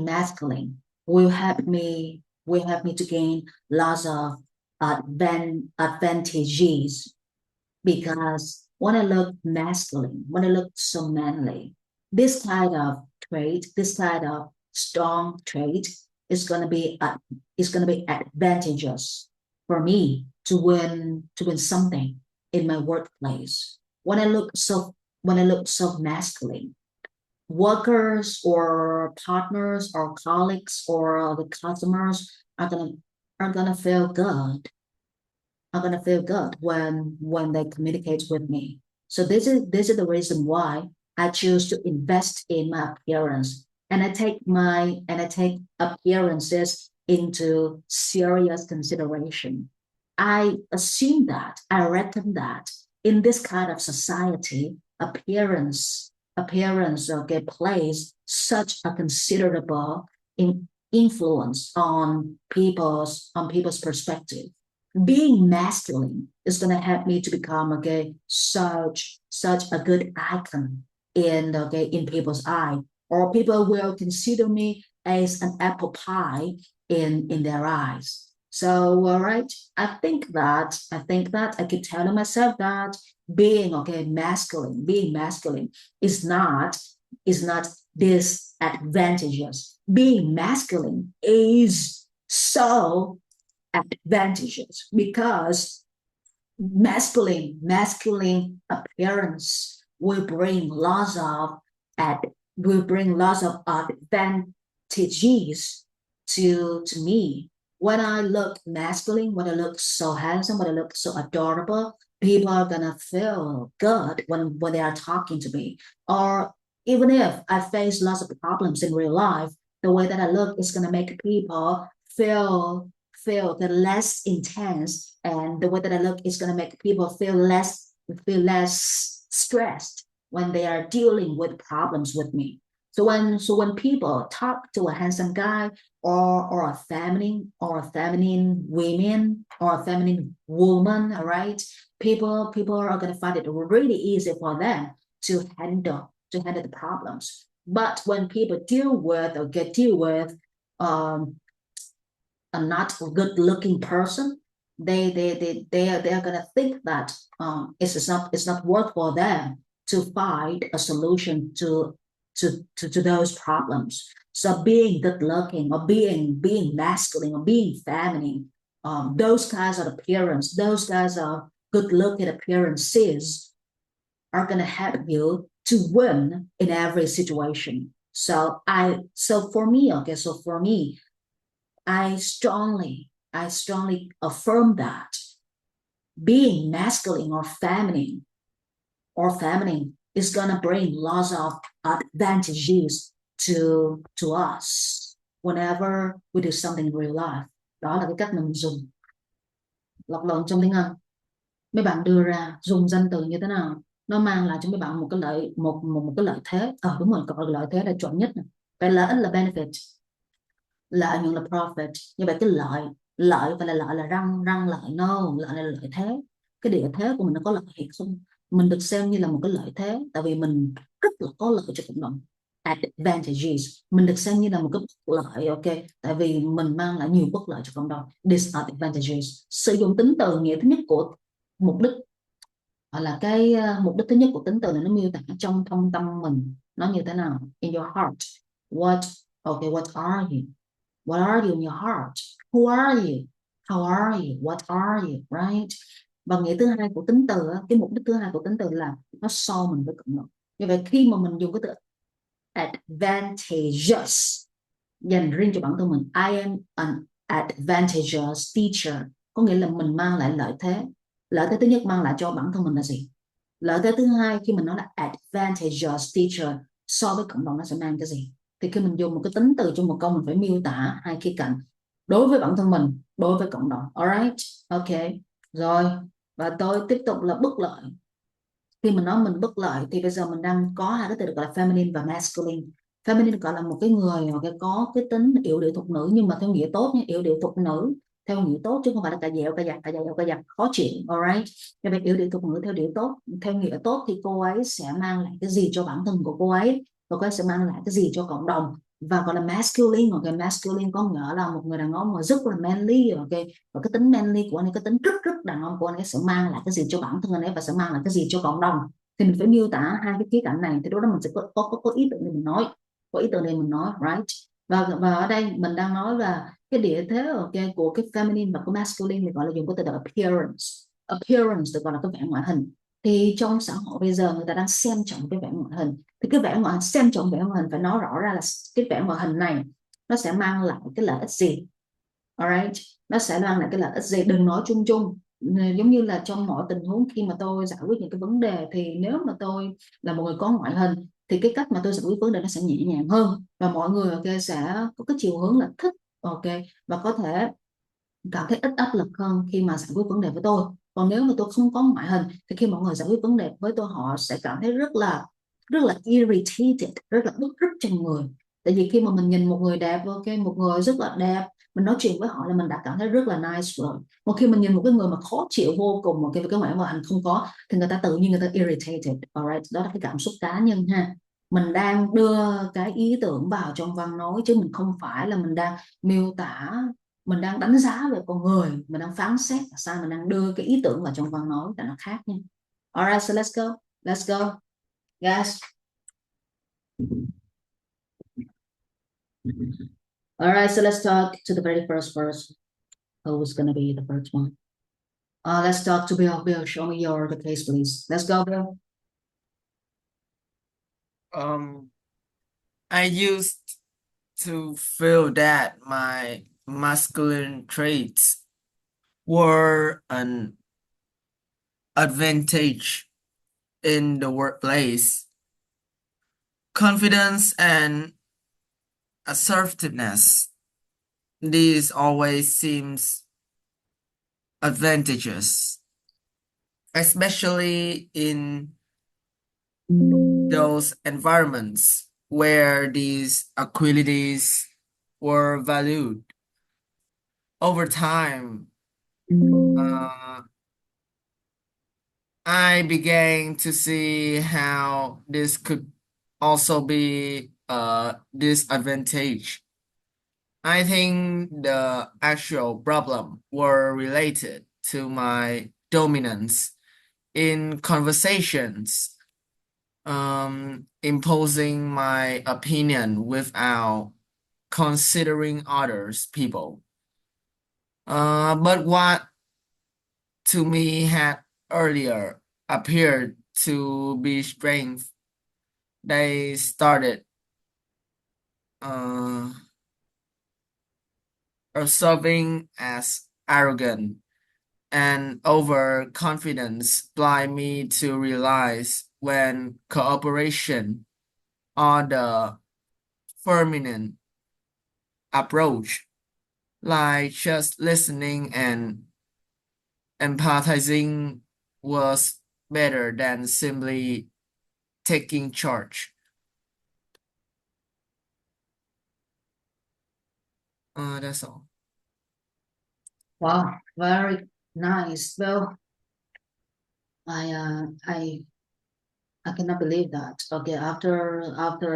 masculine will help me to gain lots of advantages, because when I look masculine, when I look so manly, this kind of trait, this kind of strong trait is going to be advantageous for me to win something in my workplace. When I look so masculine, workers or partners or colleagues or the customers are gonna feel good. Are gonna feel good when they communicate with me. So this is the reason why I choose to invest in my appearance, and I take appearances into serious consideration. I assume that, I reckon that in this kind of society, appearance plays such a considerable influence on people's perspective. Being masculine is going to help me to become such a good icon in people's eye, or people will consider me as an apple pie in their eyes. So, all right, I think that I keep telling myself that being masculine is not disadvantageous. Being masculine is so advantages, because masculine appearance will bring lots of advantages to me. When I look masculine, when I look so handsome, when I look so adorable, people are gonna feel good when they are talking to me. Or even if I face lots of problems in real life, the way that I look is gonna make people feel less intense, and the way that I look is going to make people feel less stressed when they are dealing with problems with me. So when people talk to a handsome guy or a feminine women or a feminine woman, all right, people are going to find it really easy for them to handle the problems. But when people deal with a not good looking person, they are gonna think that it's not worth for them to find a solution to those problems. So being good looking or being masculine or being feminine, those kinds of appearance, those kinds of good looking appearances are gonna help you to win in every situation. So for me, I strongly affirm that being masculine or feminine is gonna bring lots of advantages to us whenever we do something in real life. Đó là cái cách mình dùng lập luận trong tiếng Anh. Mấy bạn đưa ra dùng danh từ như thế nào nó mang lại cho mấy bạn một cái lợi thế. Đúng rồi, gọi là lợi thế là chuẩn nhất này. Cái lợi ích là benefit, lợi nhuận là profit. Như vậy cái lợi phải là lợi là răng lợi, no, lợi là lợi thế. Cái địa thế của mình nó có lợi hay không, mình được xem như là một cái lợi thế, tại vì mình rất là có lợi cho cộng đồng. Advantages, mình được xem như là một cái bất lợi, ok, tại vì mình mang lại nhiều bất lợi cho cộng đồng. Disadvantages, sử dụng tính từ nghĩa thứ nhất của mục đích, hoặc là cái mục đích thứ nhất của tính từ này nó miêu tả trong thâm tâm mình nó như thế nào. In your heart, what are you? What are you in your heart? Who are you? How are you? What are you? Right? Và nghĩa thứ hai của tính từ, cái mục đích thứ hai của tính từ là nó so mình với cộng đồng. Như vậy khi mà mình dùng cái từ advantageous dành riêng cho bản thân mình, I am an advantageous teacher, có nghĩa là mình mang lại lợi thế. Lợi thế thứ nhất mang lại cho bản thân mình là gì? Lợi thế thứ hai khi mình nói là advantageous teacher so với cộng đồng nó sẽ mang cái gì? Thì khi mình dùng một cái tính từ trong một câu, mình phải miêu tả hai khía cạnh, đối với bản thân mình, đối với cộng đồng. Alright, ok. Rồi, và tôi tiếp tục là bất lợi. Khi mình nói mình bất lợi thì bây giờ mình đang có hai cái từ được gọi là feminine và masculine. Feminine gọi là một cái người có cái tính yểu điệu thục nữ, nhưng mà theo nghĩa tốt nhé, yểu điệu thục nữ theo nghĩa tốt chứ không phải là cà dẹo cà giặt khó chịu. Alright, như vậy yểu điệu thục nữ theo nghĩa tốt thì cô ấy sẽ mang lại cái gì cho bản thân của cô ấy, và cô ấy sẽ mang lại cái gì cho cộng đồng. Và gọi là masculine, masculine có nghĩa là một người đàn ông mà rất là manly, ok, và cái tính manly của anh ấy, cái tính rất đàn ông của anh ấy sẽ mang lại cái gì cho bản thân anh ấy và sẽ mang lại cái gì cho cộng đồng. Thì mình phải miêu tả hai cái khía cạnh này, thì lúc đó mình sẽ có ý tưởng để mình nói, right. Và ở đây mình đang nói là cái địa thế, ok, của cái feminine và của masculine thì gọi là dùng cái từ là appearance được gọi là cái vẻ ngoại hình. Thì trong xã hội bây giờ người ta đang xem trọng cái vẻ ngoại hình, thì cái xem trọng vẻ ngoại hình phải nói rõ ra là cái vẻ ngoại hình này nó sẽ mang lại cái lợi ích gì. Alright, nó sẽ mang lại cái lợi ích gì, đừng nói chung chung. Giống như là trong mọi tình huống khi mà tôi giải quyết những cái vấn đề, thì nếu mà tôi là một người có ngoại hình thì cái cách mà tôi giải quyết vấn đề nó sẽ nhẹ nhàng hơn, và mọi người ok sẽ có cái chiều hướng là thích, ok, và có thể cảm thấy ít áp lực hơn khi mà giải quyết vấn đề với tôi. Còn nếu mà tôi không có ngoại hình thì khi mọi người giải quyết vấn đề với tôi, họ sẽ cảm thấy rất là irritated, rất là bức rứt trong người. Tại vì khi mà mình nhìn một người đẹp, ok, một người rất là đẹp, mình nói chuyện với họ là mình đã cảm thấy rất là nice rồi. Một khi mình nhìn một cái người mà khó chịu vô cùng, một cái ngoại hình không có, thì người ta tự nhiên người ta irritated. Alright, đó là cái cảm xúc cá nhân ha. Mình đang đưa cái ý tưởng vào trong văn nói, chứ mình không phải là mình đang miêu tả, mình đang đánh giá về con người, mình đang phán xét là sao, mình đang đưa cái ý tưởng vào trong văn nói là nó khác nha. Alright, so let's go guys. Alright, so let's talk to the very first person. Who's gonna be the first one? Let's talk to Bill. Bill, show me the case, please. Let's go, Bill. I used to feel that my masculine traits were an advantage in the workplace. Confidence and assertiveness, this always seems advantageous, especially in those environments where these qualities were valued. Over time, I began to see how this could also be a disadvantage. I think the actual problem were related to my dominance in conversations, imposing my opinion without considering others people. But what to me had earlier appeared to be strength, they started observing as arrogant, and overconfidence blind me to realize when cooperation or the feminine approach, like just listening and empathizing, was better than simply taking charge. That's all. Wow, very nice. Well, I cannot believe that. Okay, after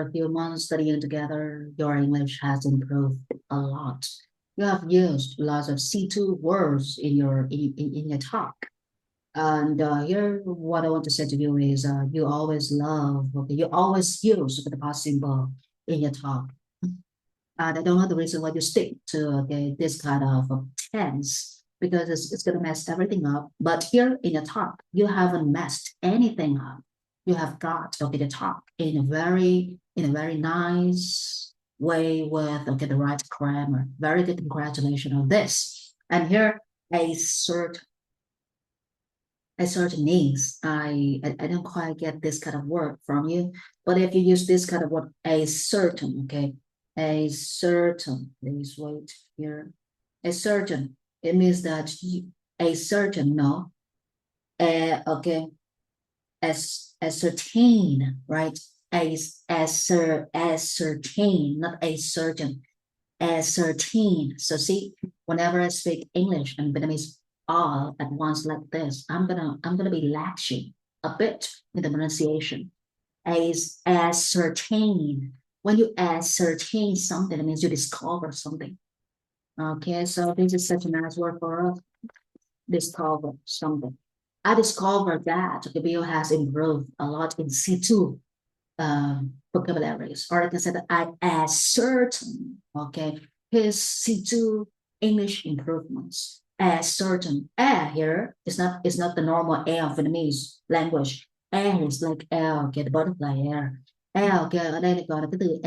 a few months studying together, your English has improved a lot. You have used lots of C2 words in your talk. And here, what I want to say to you is, you always you always use the past simple in your talk. And I don't know the reason why you stick to this kind of tense, because it's going to mess everything up. But here in your talk, you haven't messed anything up. You have got the talk in a very nice way with the right grammar. Very good, congratulations on this. And here a certain needs. I don't quite get this kind of word from you, but if you use this kind of word, a certain, okay, a certain, please wait here, a certain, it means that a certain, no, okay, ascertain, right? Ascertain, not a certain, ascertain. So see, whenever I speak English and Vietnamese all at once like this, I'm gonna be lacking a bit in the pronunciation. Ascertain. When you ascertain something, it means you discover something. Okay, so this is such a nice word for us. Discover something. I discovered that the bill has improved a lot in C2 vocabularies, or I can say that I ascertain, okay, his C2 English improvements. Ascertain. Here is not the normal of Vietnamese language. Is like okay, the butterfly air. Okay, ở đây được gọi là cái từ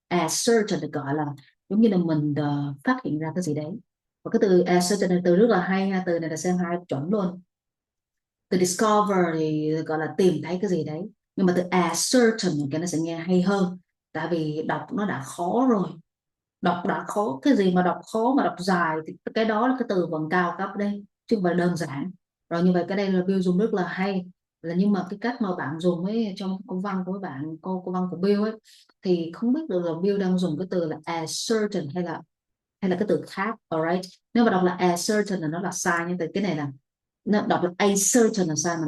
ascertain được gọi là giống như là mình phát hiện ra cái gì đấy. Và cái từ ascertain là từ rất là hay ha, từ này là xem hai chuẩn luôn. Từ discover thì gọi là tìm thấy cái gì đấy, nhưng mà từ ascertain cái nó sẽ nghe hay hơn, tại vì đọc nó đã khó rồi, đọc đã khó, cái gì mà đọc khó mà đọc dài thì cái đó là cái từ vựng cao cấp đây chứ không phải đơn giản. Rồi như vậy cái đây là Bill dùng rất là hay, là nhưng mà cái cách mà bạn dùng ấy trong câu văn của bạn, câu văn của Bill ấy, thì không biết được là Bill đang dùng cái từ là ascertain hay là cái từ khác. Alright, nếu mà đọc là ascertain là nó là sai, nhưng từ cái này là nó đọc là ascertain là sai, mà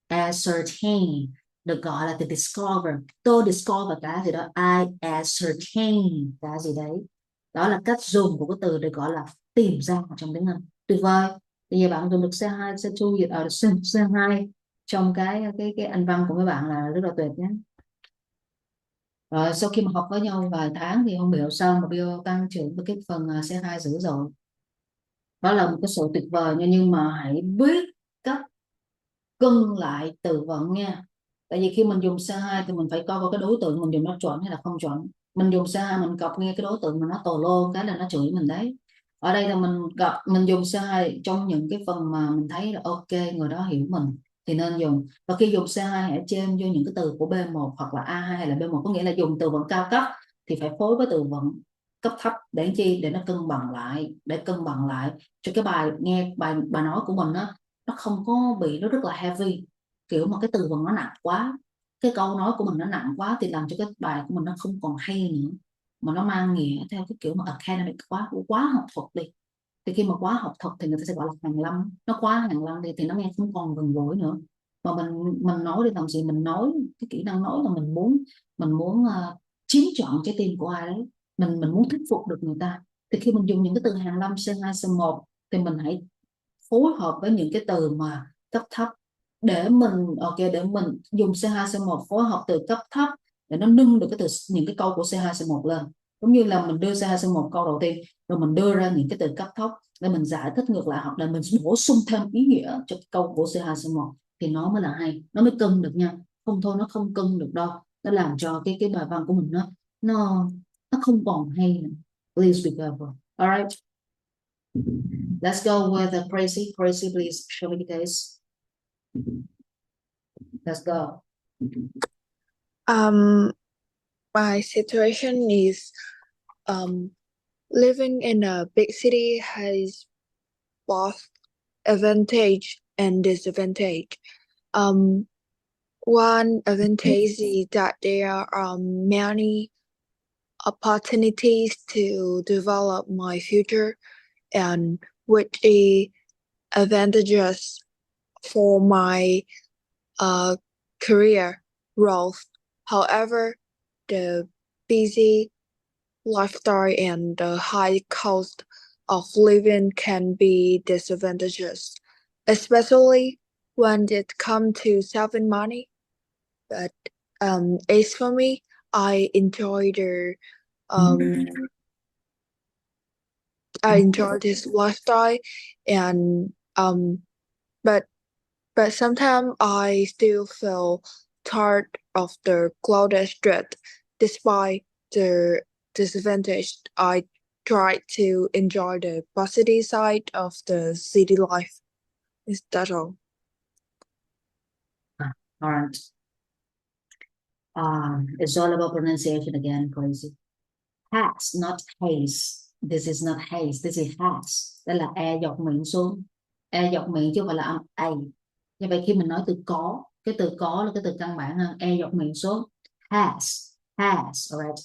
ascertain được gọi là từ discover. Tôi discover cái gì đó, I ascertain cái gì đấy. Đó là cách dùng của cái từ được gọi là tìm ra trong tiếng Anh. Tuyệt vời. Bây giờ bạn dùng được C2, C2 C2 trong cái anh văn của mấy bạn là rất là tuyệt nhé. Rồi sau khi mà học với nhau vài tháng thì không hiểu sao mà Bill tăng trưởng với cái phần C2 dữ dội. Đó là một cái sự tuyệt vời nha, nhưng mà hãy biết cách cân lại từ vựng nha. Tại vì khi mình dùng C2 thì mình phải coi vào cái đối tượng mình dùng nó chuẩn hay là không chuẩn. Mình dùng C2 mình cọc nghe cái đối tượng mà nó tồ lô cái là nó chửi mình đấy. Ở đây là mình dùng C2 trong những cái phần mà mình thấy là ok, người đó hiểu mình thì nên dùng. Và khi dùng C2 hãy chêm vô những cái từ của B1 hoặc là A2 hay là B1, có nghĩa là dùng từ vựng cao cấp thì phải phối với từ vựng cấp thấp để chi, để nó cân bằng lại, để cân bằng lại cho cái bài nghe bài nói của mình nó không có bị, nó rất là heavy. kiểu mà cái từ vựng nó nặng quá, cái câu nói của mình nó nặng quá thì làm cho cái bài của mình nó không còn hay nữa, mà nó mang nghĩa theo cái kiểu mà academic quá học thuật đi. Thì khi mà quá học thuật thì người ta sẽ gọi là hàn lâm, nó quá hàn lâm thì nó nghe không còn gần gũi nữa. Mà mình nói đi, làm gì mình nói cái kỹ năng nói là mình muốn chiếm trọn trái tim của ai đấy, mình muốn thuyết phục được người ta. Thì khi mình dùng những cái từ hàn lâm C2 C1 thì mình hãy phối hợp với những cái từ mà cấp thấp, để mình dùng C2 C1 phối hợp từ cấp thấp để nó nâng được những cái câu của C2 C1 lên. Giống như là mình đưa C2 C1 câu đầu tiên, rồi mình đưa ra những cái từ cấp thấp để mình giải thích ngược lại, hoặc là mình bổ sung thêm ý nghĩa cho cái câu của C2 C1 thì nó mới là hay, nó mới cân được nha. Không thôi nó không cân được đâu, nó làm cho cái bài văn của mình nó nó không còn hay nữa. Please be careful. Alright, let's go with the crazy. Crazy, please show me the case. Let's go. My situation is living in a big city has both advantage and disadvantage. One advantage is that there are many opportunities to develop my future, and which is advantageous for my career growth. However, the busy lifestyle and the high cost of living can be disadvantageous, especially when it comes to saving money. But as for me, I enjoy this lifestyle, and but sometimes I still feel tired of the crowded street. Despite the disadvantage, I try to enjoy the positive side of the city life. Is that all? All right. It's all about pronunciation again, crazy. Has, not haze. This is not haze, this is has. Đây là e dọc miệng xuống, e dọc miệng chứ không phải là âm a. Như vậy khi mình nói từ có, cái từ có là cái từ căn bản hơn, e dọc miệng xuống. Has, alright.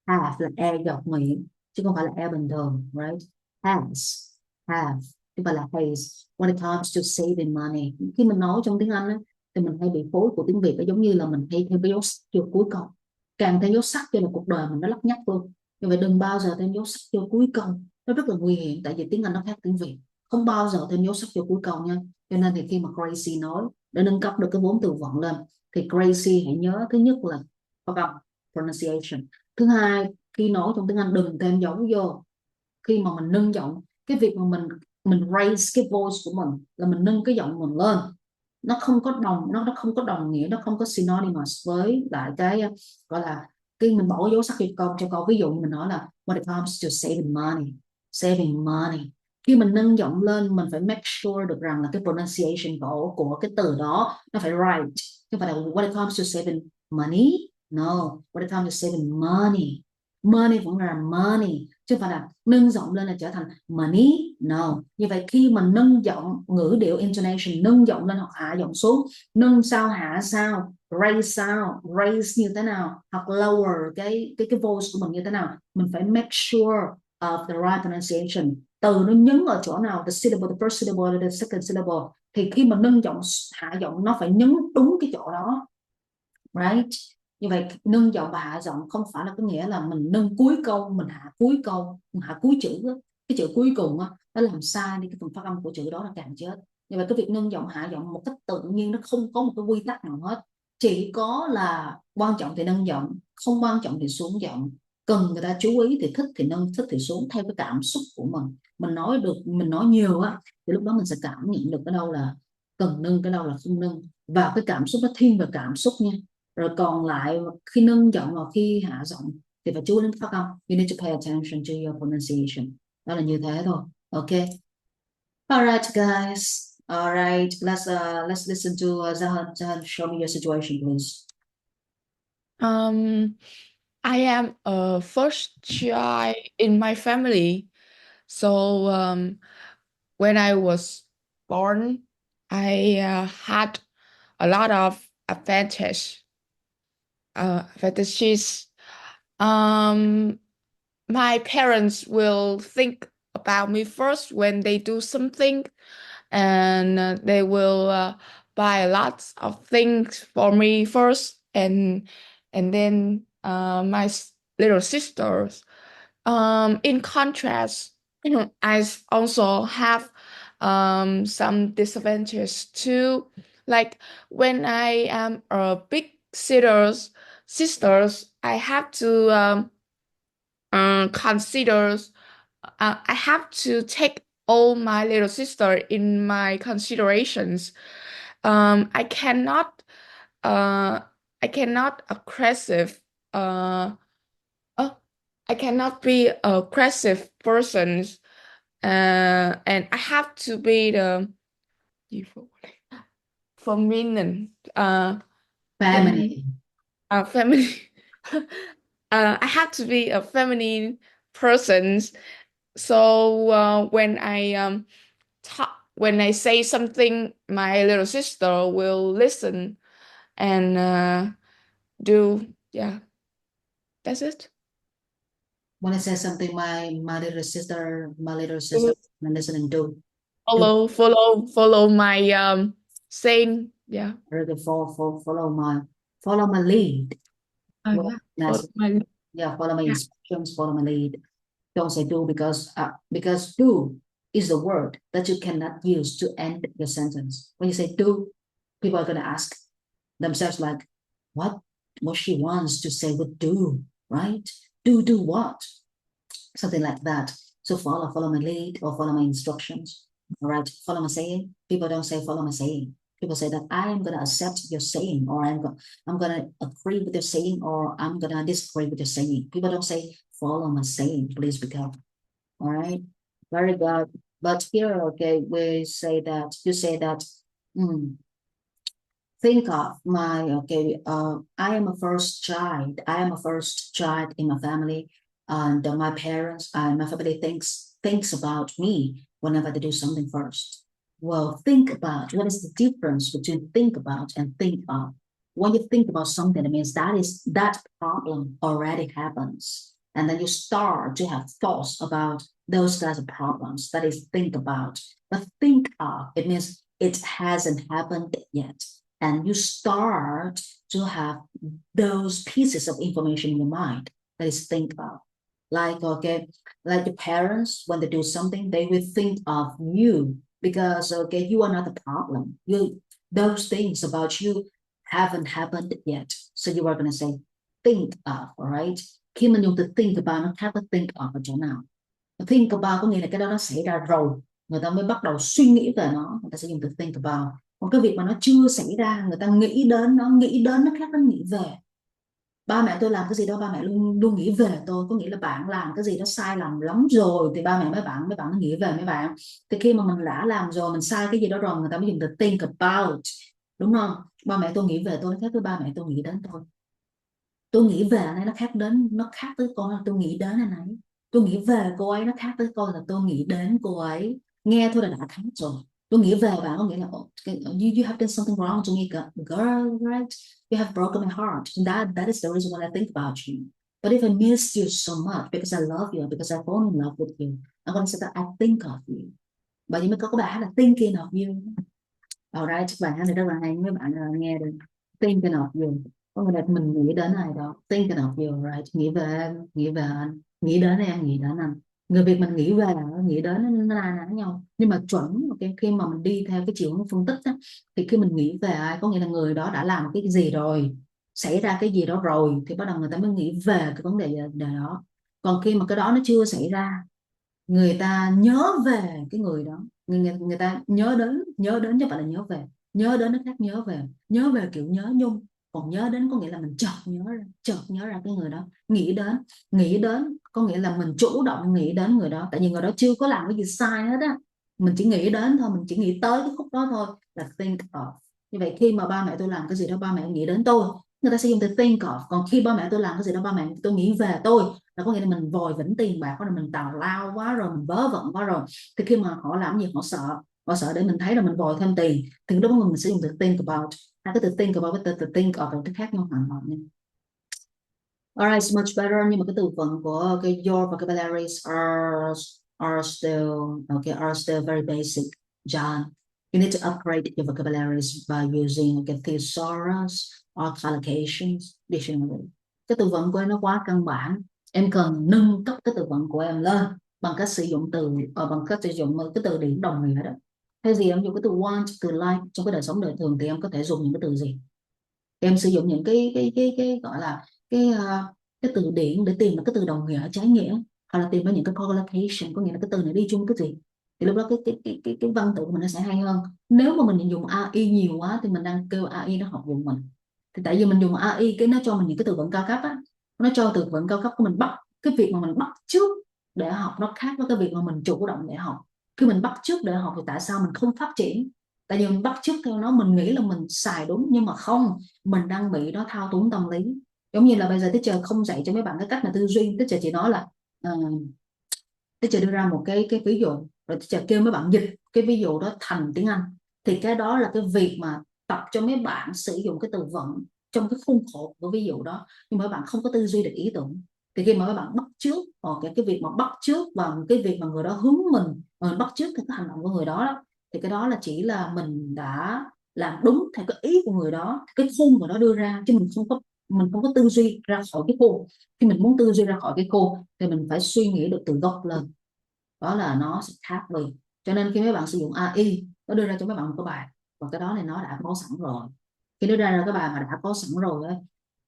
Have là e dọc miệng chứ không phải là e bình thường, right? Has, have, chứ không phải là haze. When it comes to saving money, khi mình nói trong tiếng Anh ấy, thì mình hay bị phối của tiếng Việt, giống như là mình hay thêm cái dấu sắc vô cuối câu. Càng thêm dấu sắc cho là cuộc đời mình nó lắt nhắt luôn. Như vậy đừng bao giờ thêm dấu sắc vô cuối câu, nó rất là nguy hiểm, tại vì tiếng Anh nó khác tiếng Việt, không bao giờ thêm dấu sắc vô cuối câu nha. Cho nên thì khi mà Gracie nói để nâng cấp được cái vốn từ vựng lên thì Gracie hãy nhớ, thứ nhất là phát âm pronunciation, thứ hai khi nói trong tiếng Anh đừng thêm dấu vô. Khi mà mình nâng giọng, cái việc mà mình raise cái voice của mình là mình nâng cái giọng mình lên, nó không có đồng nghĩa, nó không có synonymous với lại cái gọi là khi mình bỏ dấu sắc cho câu ví dụ mình nói là when it comes to saving money, khi mình nâng giọng lên mình phải make sure được rằng là cái pronunciation của cái từ đó nó phải right, chứ không phải là when it comes to saving money. No, when it comes to saving money vẫn là money, chứ không phải là nâng giọng lên là trở thành money. No, như vậy khi mình nâng giọng, ngữ điệu intonation, nâng giọng lên hoặc hạ giọng xuống, nâng sao hạ sao, raise như thế nào, hoặc lower cái voice của mình như thế nào, mình phải make sure of the right pronunciation. Từ nó nhấn ở chỗ nào, the syllable, the first syllable, the second syllable, thì khi mà nâng giọng hạ giọng nó phải nhấn đúng cái chỗ đó, right? Như vậy nâng giọng và hạ giọng không phải là có nghĩa là mình nâng cuối câu, mình hạ cuối câu, mình hạ cuối chữ đó. Cái chữ cuối cùng đó, nó làm sai đi cái phần phát âm của chữ đó là càng chết. Như vậy cái việc nâng giọng hạ giọng một cách tự nhiên nó không có một cái quy tắc nào hết, chỉ có là quan trọng thì nâng giọng, không quan trọng thì xuống giọng, cần người ta chú ý thì thích thì nâng, thích thì xuống, theo cái cảm xúc của mình nói nhiều á thì lúc đó mình sẽ cảm nhận được cái đâu là cần nâng, cái đâu là không nâng, và cái cảm xúc nó thiên về cảm xúc nha. Rồi còn lại khi nâng giọng và khi hạ giọng thì phải chú ý đến phát âm. You need to pay attention to your pronunciation. Đó là như thế thôi. Okay. Alright guys. Alright. Let's listen to Zahan. Zahan, show me your situation, please. I am a first child in my family. So when I was born, I had a lot of advantages. My parents will think about me first when they do something, and they will buy a lot of things for me first, and then my little sisters. In contrast, I also have some disadvantages too. Like when I am a big sisters, I have to consider. I have to take all my little sister in my considerations. I cannot. I cannot aggressive. Oh, I cannot be aggressive person. And I have to be the feminine. Family. Feminine. I have to be a feminine person. So when I say something, my little sister will listen and do. Yeah, that's it. When I say something, my little sister listening to. Follow my saying. Yeah. Really follow my lead. Yeah. Follow my Follow my Yeah. instructions, follow my lead. Don't say do because do is the word that you cannot use to end your sentence. When you say do, people are gonna ask themselves like, what she wants to say with do, right? Do what? Something like that. So follow my lead or follow my instructions. All right, follow my saying. People don't say follow my saying. People say that I am gonna accept your saying, or I'm gonna agree with your saying, or I'm gonna disagree with your saying. People don't say follow my saying. Please be careful. All right, very good. But here, okay, we say that you say that. Think of my I am a first child. I am a first child in my family, and my parents and my family thinks about me whenever they do something first. Well, think about what is the difference between think about and think of. When you think about something, it means that problem already happens, and then you start to have thoughts about those kinds of problems. That is think about. But think of, it means it hasn't happened yet. And you start to have those pieces of information in your mind that is think about. Like the parents, when they do something, they will think of you because you are not the problem. Those things about you haven't happened yet. So you are gonna say think of, alright? Khi mình dùng từ think about, nó khác với think of ở chỗ nào? Think about có nghĩa là cái đó nó xảy ra rồi, người ta mới bắt đầu suy nghĩ về nó, người ta sẽ dùng từ think about. Còn cái việc mà nó chưa xảy ra, người ta nghĩ đến nó khác với nghĩ về. Ba mẹ tôi làm cái gì đó, ba mẹ luôn luôn nghĩ về tôi, có nghĩa là bạn làm cái gì đó sai lầm lắm rồi thì ba mẹ mấy bạn nó nghĩ về mấy bạn. Thì khi mà mình đã làm rồi, mình sai cái gì đó rồi, người ta mới dùng từ think about, đúng không? Ba mẹ tôi nghĩ về tôi, nó khác với ba mẹ tôi nghĩ đến tôi nghĩ về anh ấy, nó khác với con là tôi nghĩ đến anh ấy. Tôi nghĩ về cô ấy, nó khác với con là tôi nghĩ đến cô ấy. Nghe thôi là đã khác rồi. Tôi nghĩ về bạn có nghĩa là you have done something wrong to me, girl, right? You have broken my heart. That is the reason why I think about you. But if I miss you so much because I love you, because I fall in love with you, I'm gonna say that I think of you. Bởi vì mới có cái bài hát là Thinking of You. Alright, bài hát này rất là hay, mấy bạn nghe được. Thinking of You, có nghĩa là mình nghĩ đến ai đó. Thinking of You, right? Nghĩ về anh, nghĩ đến em, nghĩ đến anh. Người Việt mình nghĩ về, nghĩ đến nó là nhau. Nhưng mà chuẩn, khi mà mình đi theo cái chiều phân tích á, thì khi mình nghĩ về ai, có nghĩa là người đó đã làm cái gì rồi, xảy ra cái gì đó rồi, thì bắt đầu người ta mới nghĩ về cái vấn đề đó. Còn khi mà cái đó nó chưa xảy ra, người ta nhớ về cái người đó, người ta nhớ đến chứ không phải là nhớ đến nó khác nhớ về kiểu nhớ nhung. Còn nhớ đến có nghĩa là mình chợt nhớ ra cái người đó. Nghĩ đến có nghĩa là mình chủ động nghĩ đến người đó, tại vì người đó chưa có làm cái gì sai hết á, mình chỉ nghĩ đến thôi, mình chỉ nghĩ tới cái khúc đó thôi, là think of. Như vậy khi mà ba mẹ tôi làm cái gì đó, ba mẹ nghĩ đến tôi, người ta sẽ dùng từ think of. Còn khi ba mẹ tôi làm cái gì đó, ba mẹ tôi nghĩ về tôi, là có nghĩa là mình vòi vĩnh tiền bạc, là mình tào lao quá rồi, mình vớ vẩn quá rồi. Thì khi mà họ làm gì, họ sợ để mình thấy là mình vòi thêm tiền, thì lúc đó mình sẽ dùng từ think about. Hai cái từ think about với từ think of là khác nhau hoàn toàn nha. Alright, it's much better, nhưng mà cái từ vựng của cái your vocabularies are still okay, are still very basic. John, you need to upgrade your vocabularies by using a thesaurus or collocations dictionary. Cái từ vựng của em nó quá căn bản, em cần nâng cấp cái từ vựng của em lên bằng cách sử dụng bằng cách sử dụng cái từ điển đồng nghĩa đó. Thay vì em dùng cái từ want, từ like trong cái đời sống đời thường thì em có thể dùng những cái từ gì? Em sử dụng những cái gọi là cái từ điển để tìm được cái từ đồng nghĩa trái nghĩa, hoặc là tìm ra những cái collocation, có nghĩa là cái từ này đi chung cái gì, thì lúc đó cái văn tự của mình nó sẽ hay hơn. Nếu mà mình dùng AI nhiều quá thì mình đang kêu AI nó học dùng mình, thì tại vì mình dùng AI cái nó cho mình những cái từ vựng cao cấp á, nó cho từ vựng cao cấp của mình, bắt cái việc mà mình bắt chước để học nó khác với cái việc mà mình chủ động để học. Khi mình bắt chước để học thì tại sao mình không phát triển? Tại vì mình bắt chước theo nó, mình nghĩ là mình xài đúng, nhưng mà không, mình đang bị nó thao túng tâm lý. Giống như là bây giờ teacher không dạy cho mấy bạn cái cách là tư duy, teacher chỉ nói là teacher đưa ra một cái ví dụ, rồi teacher kêu mấy bạn dịch cái ví dụ đó thành tiếng Anh, thì cái đó là cái việc mà tập cho mấy bạn sử dụng cái từ vựng trong cái khuôn khổ của ví dụ đó, nhưng mà các bạn không có tư duy được ý tưởng. Thì khi mà các bạn bắt chước cái việc mà bắt chước bằng cái việc mà người đó hướng mình bắt chước theo cái hành động của người đó, thì cái đó là chỉ là mình đã làm đúng theo cái ý của người đó, cái khuôn người đó đưa ra, chứ mình không có tư duy ra khỏi cái khuôn. Khi mình muốn tư duy ra khỏi cái khuôn thì mình phải suy nghĩ được từ gốc lên, đó là nó sẽ khác biệt. Cho nên khi mấy bạn sử dụng AI, nó đưa ra cho mấy bạn một cái bài, và cái đó thì nó đã có sẵn rồi. Khi nó ra cái bài mà đã có sẵn rồi ấy,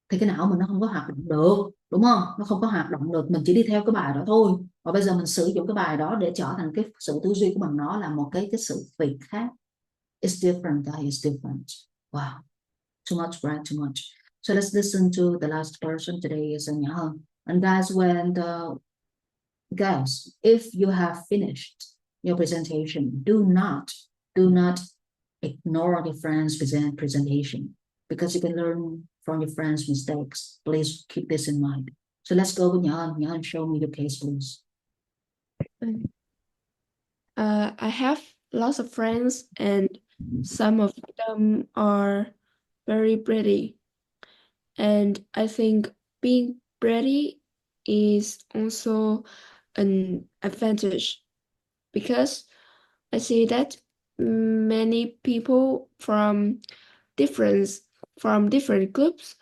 thì cái não mình nó không có hoạt động được, đúng không? Nó không có hoạt động được, mình chỉ đi theo cái bài đó thôi. Và bây giờ mình sử dụng cái bài đó để trở thành cái sự tư duy của mình, nó là một cái sự việc khác. It's different, guys, it's different. Wow, too much, right? Too much. So let's listen to the last person today is Nhã Hân. And guys, if you have finished your presentation, do not ignore your friend's presentation, because you can learn from your friend's mistakes. Please keep this in mind. So let's go with Nhã Hân. Nhã Hân, show me your case, please. I have lots of friends, and some of them are very pretty. And I think being pretty is also an advantage, because I see that many people from different groups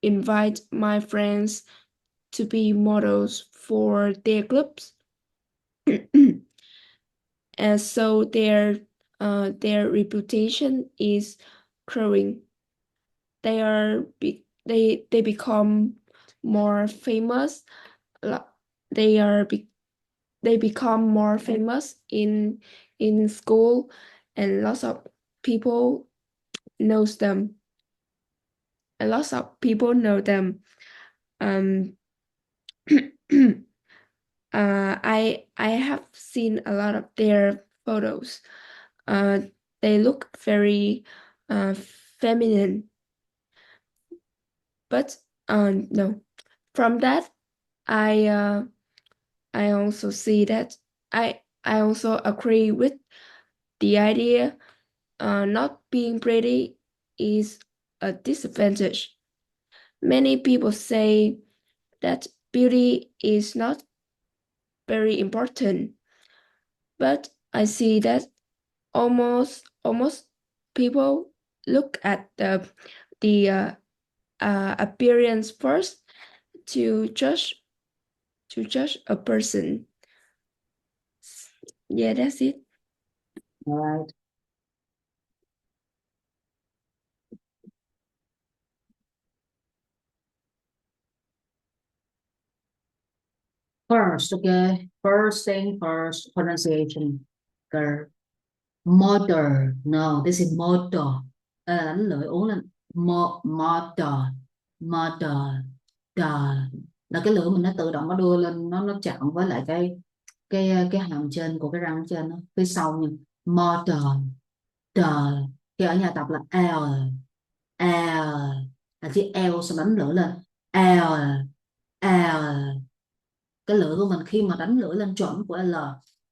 invite my friends to be models for their groups. And so their reputation is growing. They become more famous. They become more famous in school, and lots of people knows them. And lots of people know them. I have seen a lot of their photos. They look very feminine. But no, from that, I also see that I also agree with the idea. Not being pretty is a disadvantage. Many people say that beauty is not very important, but I see that almost people look at the appearance first to judge a person. Yeah, that's it. All right. First, okay. First thing first, pronunciation. Girl. Motor. No, this is motor. Đánh lưỡi uống lên. Motor. Motor. Là cái lưỡi mình nó tự động nó đưa lên, nó chạm với lại cái hàm trên của cái răng trên đó, phía sau nha. Motor. Khi ở nhà tập là L. Là chữ L, xong đánh lưỡi lên. L. Cái lưỡi của mình khi mà đánh lưỡi lên chuẩn của L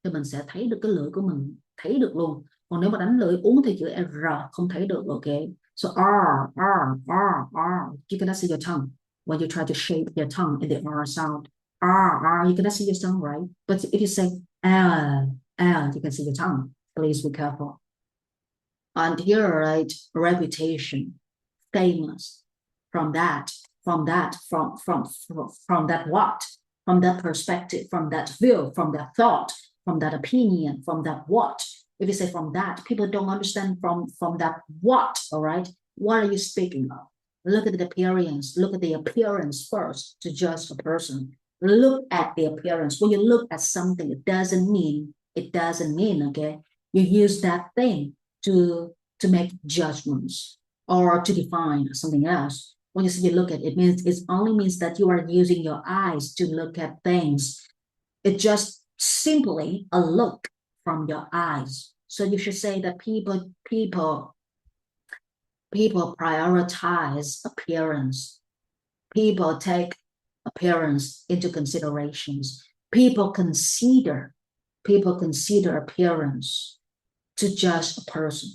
thì mình sẽ thấy được cái lưỡi của mình, thấy được luôn. Còn nếu mà đánh lưỡi uống thì chữ R không thấy được. Okay, so R, R, R, R, you cannot see your tongue when you try to shape your tongue in the R sound. R, R, you cannot see your tongue, right? But if you say L, L, you can see your tongue. Please be careful. And here, right, reputation, famous, from that what, from that perspective, from that view, from that thought, from that opinion, from that what. If you say from that, people don't understand from that what. All right, what are you speaking of? Look at the appearance. Look at the appearance first to judge a person. Look at the appearance. When you look at something, it doesn't mean, okay, you use that thing to make judgments or to define something else. When you say you look at it, it only means that you are using your eyes to look at things. It's just simply a look from your eyes. So you should say that people prioritize appearance. People take appearance into considerations. People consider appearance to judge a person.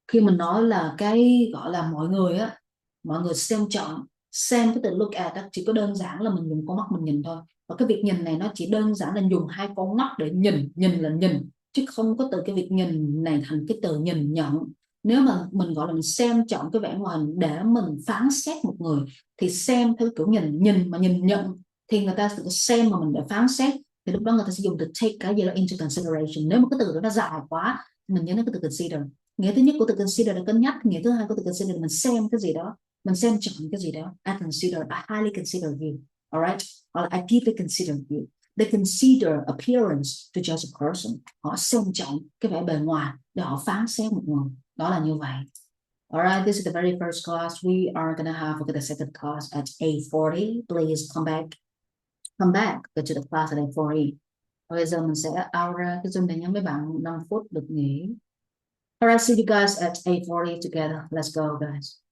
Khi mình nói là cái gọi là mọi người xem chọn, xem cái từ look at đó chỉ có đơn giản là mình dùng con mắt mình nhìn thôi, và cái việc nhìn này nó chỉ đơn giản là dùng hai con mắt để nhìn là nhìn, chứ không có từ cái việc nhìn này thành cái từ nhìn nhận. Nếu mà mình gọi là mình xem chọn cái vẻ ngoài hình để mình phán xét một người thì xem theo kiểu nhìn mà nhìn nhận thì người ta sẽ xem mà mình để phán xét, thì lúc đó người ta sẽ dùng từ take cái gì đó into consideration. Nếu mà cái từ đó nó dài quá mình nhớ đến cái từ consider. Nghĩa thứ nhất của từ consider là cân nhắc, nghĩa thứ hai của từ consider là mình xem cái gì đó, mình xem chọn cái gì đó. I consider, I highly consider you, alright, or I deeply consider you. They consider appearance to judge a person. Họ xem chọn cái vẻ bề ngoài để họ phán xét một người. Đó là như vậy. Alright, this is the very first class. We are gonna have the second class at 8:40. Please come back to the class at 8:40. Bây giờ mình sẽ out ra cái Zoom này nhé mấy bạn, 5 phút được nghỉ. Alright, see you guys at 8:40 together. Let's go, guys.